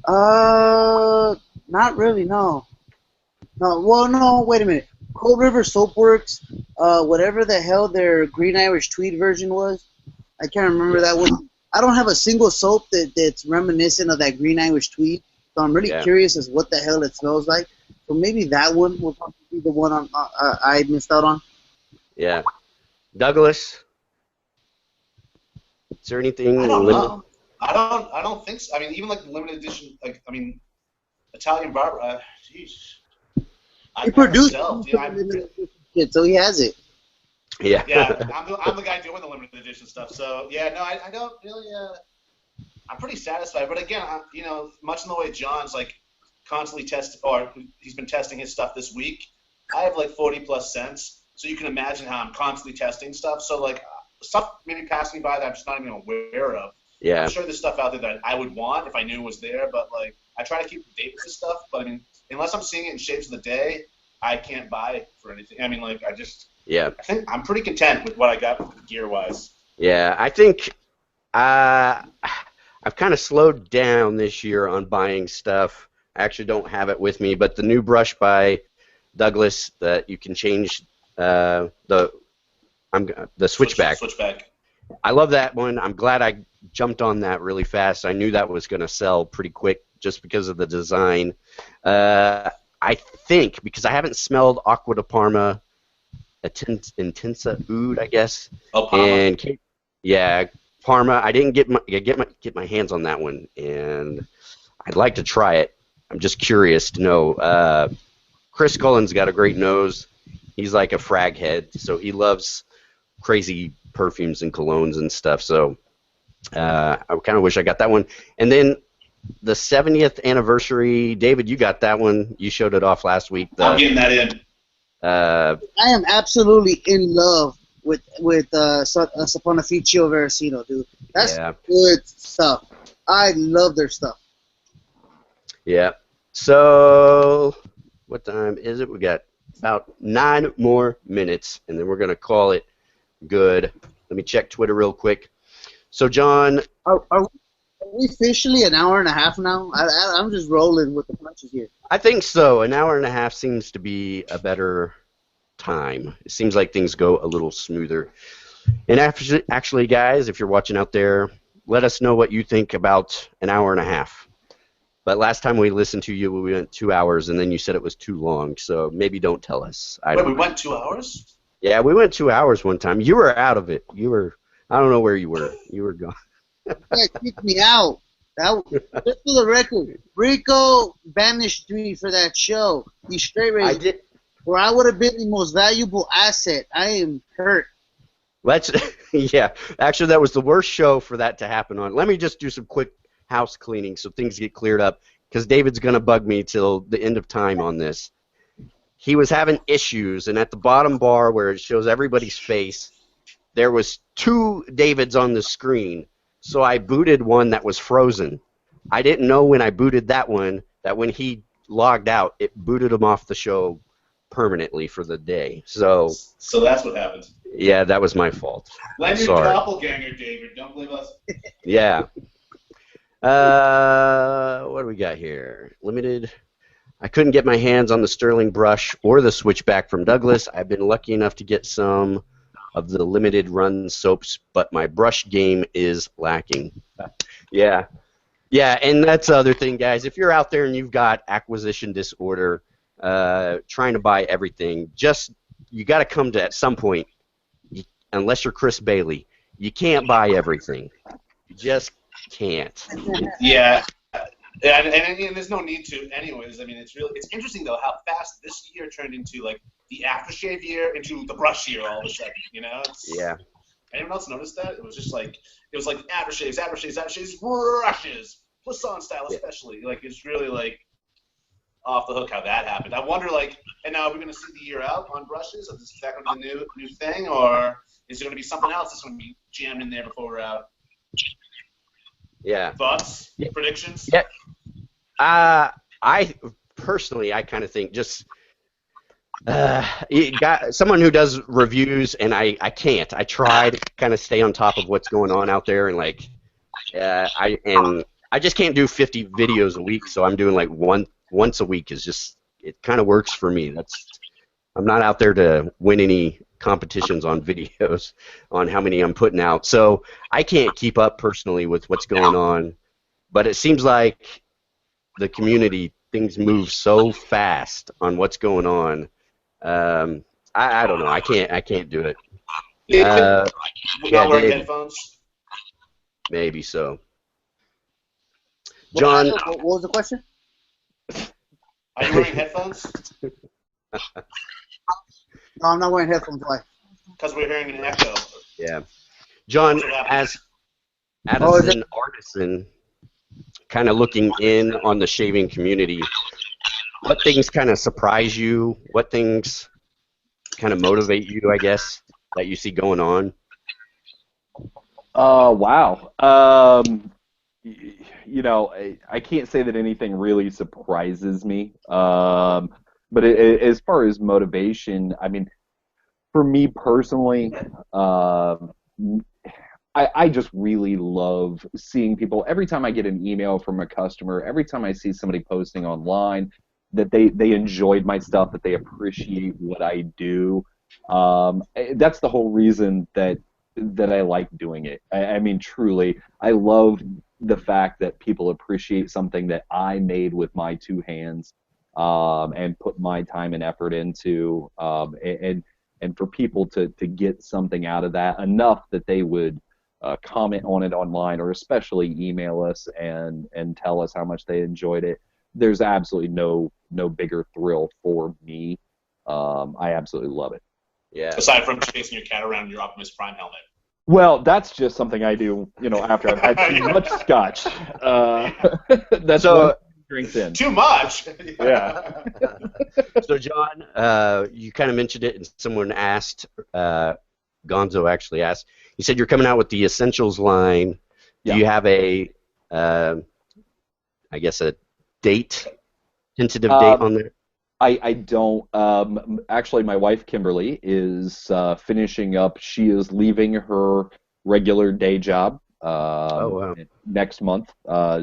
Not really, no. No, well, no, wait a minute. Cold River Soapworks, whatever the hell their Green Irish Tweed version was, I can't remember that one. I don't have a single soap that's reminiscent of that Green Irish Tweed, so I'm really curious as what the hell it smells like. So maybe that one will probably be the one I missed out on. Yeah. Douglas. Is there anything? I don't know. I don't think so. I mean, even like the limited edition, Italian Barber. Jeez. He produced it, so he has it. Yeah. Yeah, I'm the guy doing the limited edition stuff. So yeah, no, I don't really. I'm pretty satisfied, but again, much in the way John's like constantly he's been testing his stuff this week. I have like 40+ cents, so you can imagine how I'm constantly testing stuff. So like stuff maybe passing me by that I'm just not even aware of. Yeah. I'm sure there's stuff out there that I would want if I knew it was there, but like I try to keep the date with this stuff. But I mean, unless I'm seeing it in shapes of the day, I can't buy for anything. I mean, like I think I'm pretty content with what I got gear-wise. Yeah, I think I've kind of slowed down this year on buying stuff. I actually don't have it with me, but the new brush by Douglas that you can change the switchback. Switchback. I love that one. I'm glad I jumped on that really fast. I knew that was going to sell pretty quick just because of the design. I think, because I haven't smelled Aqua de Parma Intensa Oud, I guess. Oh, Parma. And yeah, Parma. I didn't get my hands on that one, and I'd like to try it. I'm just curious to know. Chris Cullen's got a great nose. He's like a frag head, so he loves crazy perfumes and colognes and stuff. So I kind of wish I got that one. And then the 70th anniversary, David, you got that one. You showed it off last week. I'm getting that in. I am absolutely in love with Saponificio Veracino, dude. That's good stuff. I love their stuff. Yeah. So what time is it? We got about 9 more minutes, and then we're going to call it good. Let me check Twitter real quick. So, John. Are we officially an hour and a half now? I'm just rolling with the punches here. I think so. An hour and a half seems to be a better time. It seems like things go a little smoother. And actually, guys, if you're watching out there, let us know what you think about an hour and a half. But last time we listened to you, we went 2 hours, and then you said it was too long. So maybe don't tell us. Wait, we went 2 hours? Yeah, we went 2 hours one time. You were out of it. I don't know where you were. You were gone. Yeah, kicked me out. Just for the record, Rico banished me for that show. He straight raised. I did. Where I would have been the most valuable asset. I am hurt. Yeah. Actually, that was the worst show for that to happen on. Let me just do some quick house cleaning so things get cleared up, because David's going to bug me till the end of time on this. He was having issues, and at the bottom bar where it shows everybody's face, there was 2 Davids on the screen. So I booted one that was frozen. I didn't know when I booted that one that when he logged out, it booted him off the show permanently for the day. So that's what happened. Yeah, that was my fault. Blame your doppelganger, David. Don't blame us. Yeah. What do we got here? Limited. I couldn't get my hands on the Sterling brush or the switchback from Douglas. I've been lucky enough to get some of the limited run soaps, but my brush game is lacking. Yeah, and that's the other thing, guys. If you're out there and you've got acquisition disorder, trying to buy everything, you got to come to, at some point, unless you're Chris Bailey, you can't buy everything. You just can't. Yeah. And there's no need to anyways. I mean, it's interesting, though, how fast this year turned into, like, the aftershave year into the brush year all of a sudden, Yeah. Anyone else notice that? It was aftershaves, brushes, Poisson style especially. Like, it's really like, off the hook how that happened. I wonder, like, and now are we going to see the year out on brushes? Is that going to be the new thing, or is there going to be something else that's going to be jammed in there before we're out? Yeah. Thoughts? Predictions? Yeah. I personally, I kind of think just you got someone who does reviews, and I can't. I try to kind of stay on top of what's going on out there, and like I just can't do 50 videos a week, so I'm doing like once a week is just, it kind of works for me. I'm not out there to win any competitions on videos on how many I'm putting out, so I can't keep up personally with what's going on. But it seems like the community, things move so fast on what's going on. I don't know. I can't do it. Not wearing Dave, headphones? maybe so. John, What was the question? Are you wearing headphones? No, I'm not wearing headphones. Why? Because we're hearing an echo. yeah. John, as an artisan, kind of looking in on the shaving community, what things kind of surprise you? What things kind of motivate you, I guess, that you see going on? Wow. You know, I can't say that anything really surprises me. But as far as motivation, I mean, for me personally, I just really love seeing people. Every time I get an email from a customer, every time I see somebody posting online that they enjoyed my stuff, that they appreciate what I do, that's the whole reason that I like doing it. I mean, truly, I love the fact that people appreciate something that I made with my two hands, and put my time and effort into, and for people to get something out of that, enough that they would comment on it online, or especially email us and tell us how much they enjoyed it. There's absolutely no bigger thrill for me. I absolutely love it. Yeah. Aside from chasing your cat around in your Optimus Prime helmet. Well, that's just something I do, you know, after I've had too much scotch. That's So, one drinks in. Too much. Yeah. So, John, you kind of mentioned it, and someone asked, Gonzo actually asked, you said you're coming out with the Essentials line. Do Yeah. you have a, I guess, a tentative date on there? I don't. Actually, my wife Kimberly is finishing up. She is leaving her regular day job Wow. next month.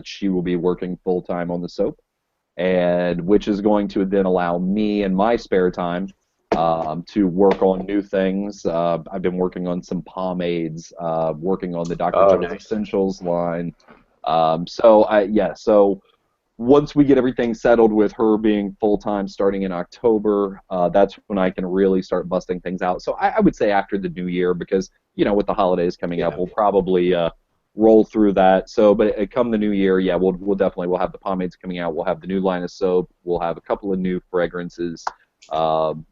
She will be working full time on the soap, and which is going to then allow me in my spare time to work on new things. I've been working on some pomades, working on the Dr. Jones Nice. Essentials line. So once we get everything settled with her being full-time starting in October, that's when I can really start busting things out. So I would say after the new year, because, you know, with the holidays coming up, we'll probably roll through that. So, but come the new year, yeah, we'll have the pomades coming out. We'll have the new line of soap. We'll have a couple of new fragrances. Some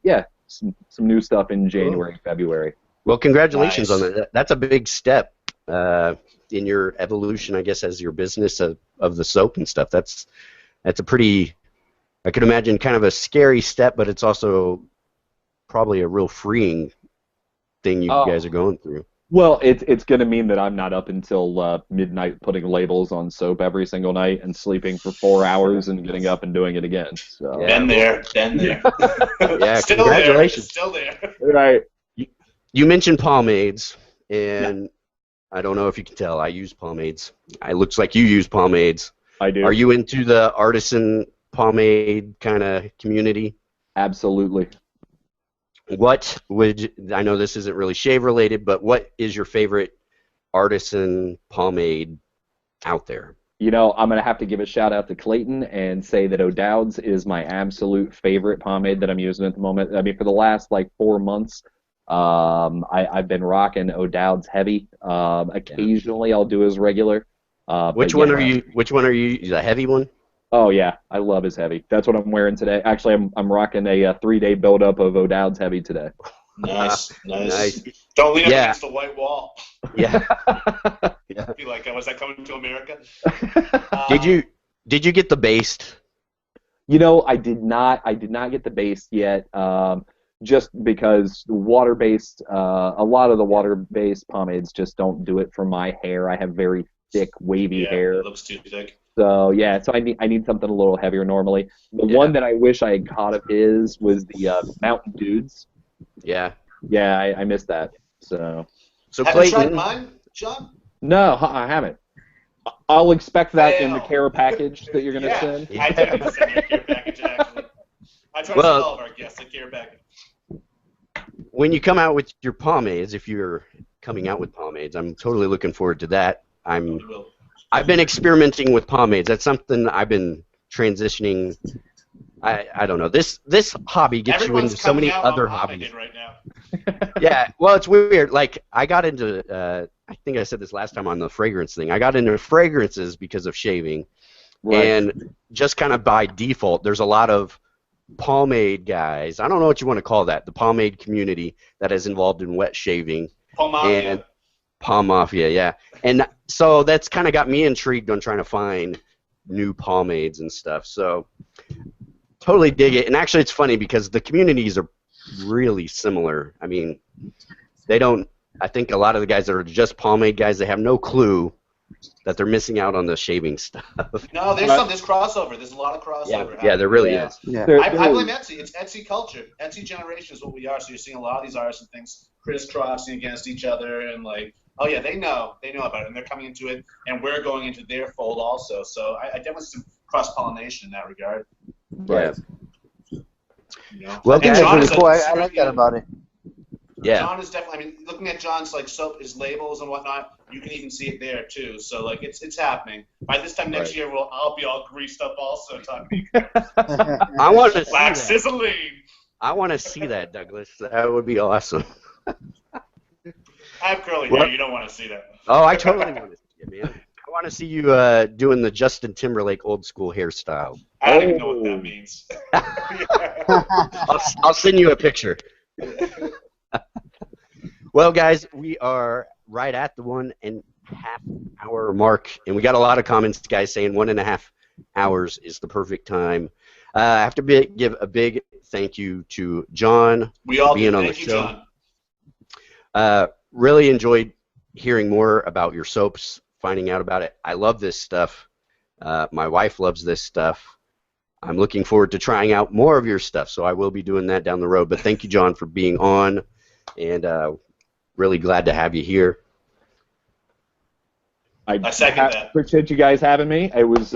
new stuff in January, February. Well, congratulations Nice. on that. That's a big step in your evolution, I guess, as your business of the soap and stuff. That's a pretty, I could imagine, kind of a scary step, but it's also probably a real freeing thing you guys are going through. Well, it's going to mean that I'm not up until midnight putting labels on soap every single night and sleeping for 4 hours and getting up and doing it again. So. Yeah. Been there. Yeah, Still congratulations. There. Still there. Right. You mentioned pomades, and I don't know if you can tell, I use pomades. It looks like you use pomades. I do. Are you into the artisan pomade kind of community? Absolutely. I know this isn't really shave related, but what is your favorite artisan pomade out there? You know, I'm going to have to give a shout out to Clayton and say that O'Dowd's is my absolute favorite pomade that I'm using at the moment. I mean, for the last like 4 months, I've been rocking O'Dowd's Heavy. Occasionally I'll do his regular. Which one are you? The heavy one? Oh yeah, I love his Heavy. That's what I'm wearing today. Actually, I'm rocking a 3-day buildup of O'Dowd's Heavy today. Nice. Nice. Don't lean up against the white wall. Yeah. Be like, was that coming to America? Did you get the based? You know, I did not get the base yet, just because water-based, a lot of the water-based pomades just don't do it for my hair. I have very thick, wavy hair. It looks too thick. So yeah, so I need something a little heavier normally. The one that I wish I had caught of his was the Mountain Dudes. Yeah. Yeah, I missed that. So Have you tried mine, John? no, I haven't. I'll expect that in the care package that you're gonna send. I definitely send you a care package. Actually, I try to send all of our guests a care package. When you come out with your pomades, if you're coming out with pomades, I'm totally looking forward to that. I've been experimenting with pomades. That's something I've been transitioning. I don't know. This hobby gets you into so many other hobbies. Right now. Yeah, well, it's weird. Like, I got into, I think I said this last time on the fragrance thing. I got into fragrances because of shaving. Right. And just kind of by default, there's a lot of pomade guys. I don't know what you want to call that. The pomade community that is involved in wet shaving. Palm Mafia. Palm Mafia, yeah. And so that's kind of got me intrigued on trying to find new pomades and stuff. So totally dig it. And actually, it's funny because the communities are really similar. I mean, they don't. I think a lot of the guys that are just pomade guys, they have no clue that they're missing out on the shaving stuff. No, there's crossover. There's a lot of crossover. Yeah, there really is. Yeah. I blame Etsy. It's Etsy culture. Etsy generation is what we are. So you're seeing a lot of these artists and things crisscrossing against each other, and like, oh yeah, they know about it, and they're coming into it, and we're going into their fold also. So I definitely see some cross pollination in that regard. Right. You know? Well, That's pretty cool. I like that about it. Yeah. John is definitely. I mean, looking at John's like soap, his labels and whatnot, you can even see it there too. So like, it's happening. By this time next year, I'll be all greased up also talking. I want to Black see that. sizzling. I want to see that, Douglas. That would be awesome. I have curly hair. You don't want to see that. Oh, I totally want to see it, man. I want to see you doing the Justin Timberlake old school hairstyle. I don't even know what that means. I'll send you a picture. Well, guys, we are right at the 1.5 hour mark, and we got a lot of comments, guys, saying 1.5 hours is the perfect time. I have to give a big thank you to Jon for being on the show. Really enjoyed hearing more about your soaps, finding out about it. I love this stuff. My wife loves this stuff. I'm looking forward to trying out more of your stuff, so I will be doing that down the road. But thank you, Jon, for being on, and really glad to have you here. I second that. Appreciate you guys having me. It was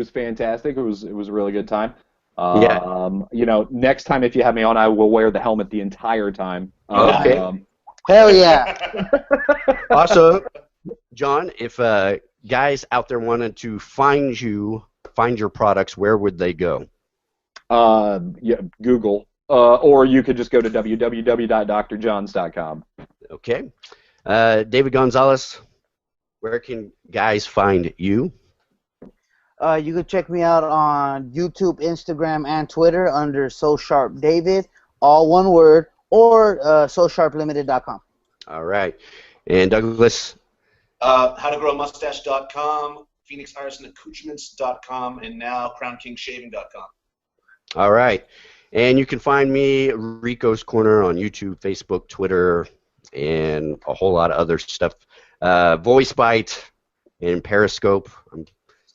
fantastic. It was a really good time. You know, next time if you have me on, I will wear the helmet the entire time. Okay. Hell yeah. Also, Jon, if guys out there wanted to find your products, where would they go? Google. Or you could just go to www.drjohns.com. Okay. David Gonzalez, where can guys find you? You can check me out on YouTube, Instagram, and Twitter under So Sharp David, all one word, or SoSharpLimited.com. All right. And Douglas? HowToGrowAMustache.com, PhoenixArtistsAndAccoutrements.com, and now CrownKingShaving.com. All right. And you can find me, Rico's Corner, on YouTube, Facebook, Twitter, and a whole lot of other stuff. VoiceBite and Periscope. I'm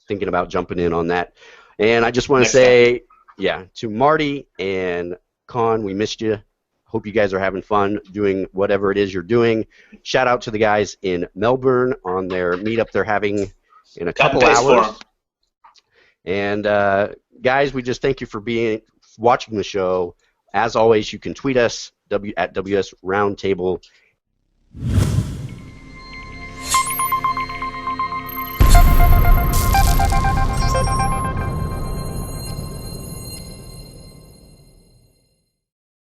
thinking about jumping in on that. And I just want to say, to Marty and Con, we missed you. Hope you guys are having fun doing whatever it is you're doing. Shout out to the guys in Melbourne on their meetup they're having in a couple hours. And guys, we just thank you for watching the show. As always, you can tweet us at WS Roundtable,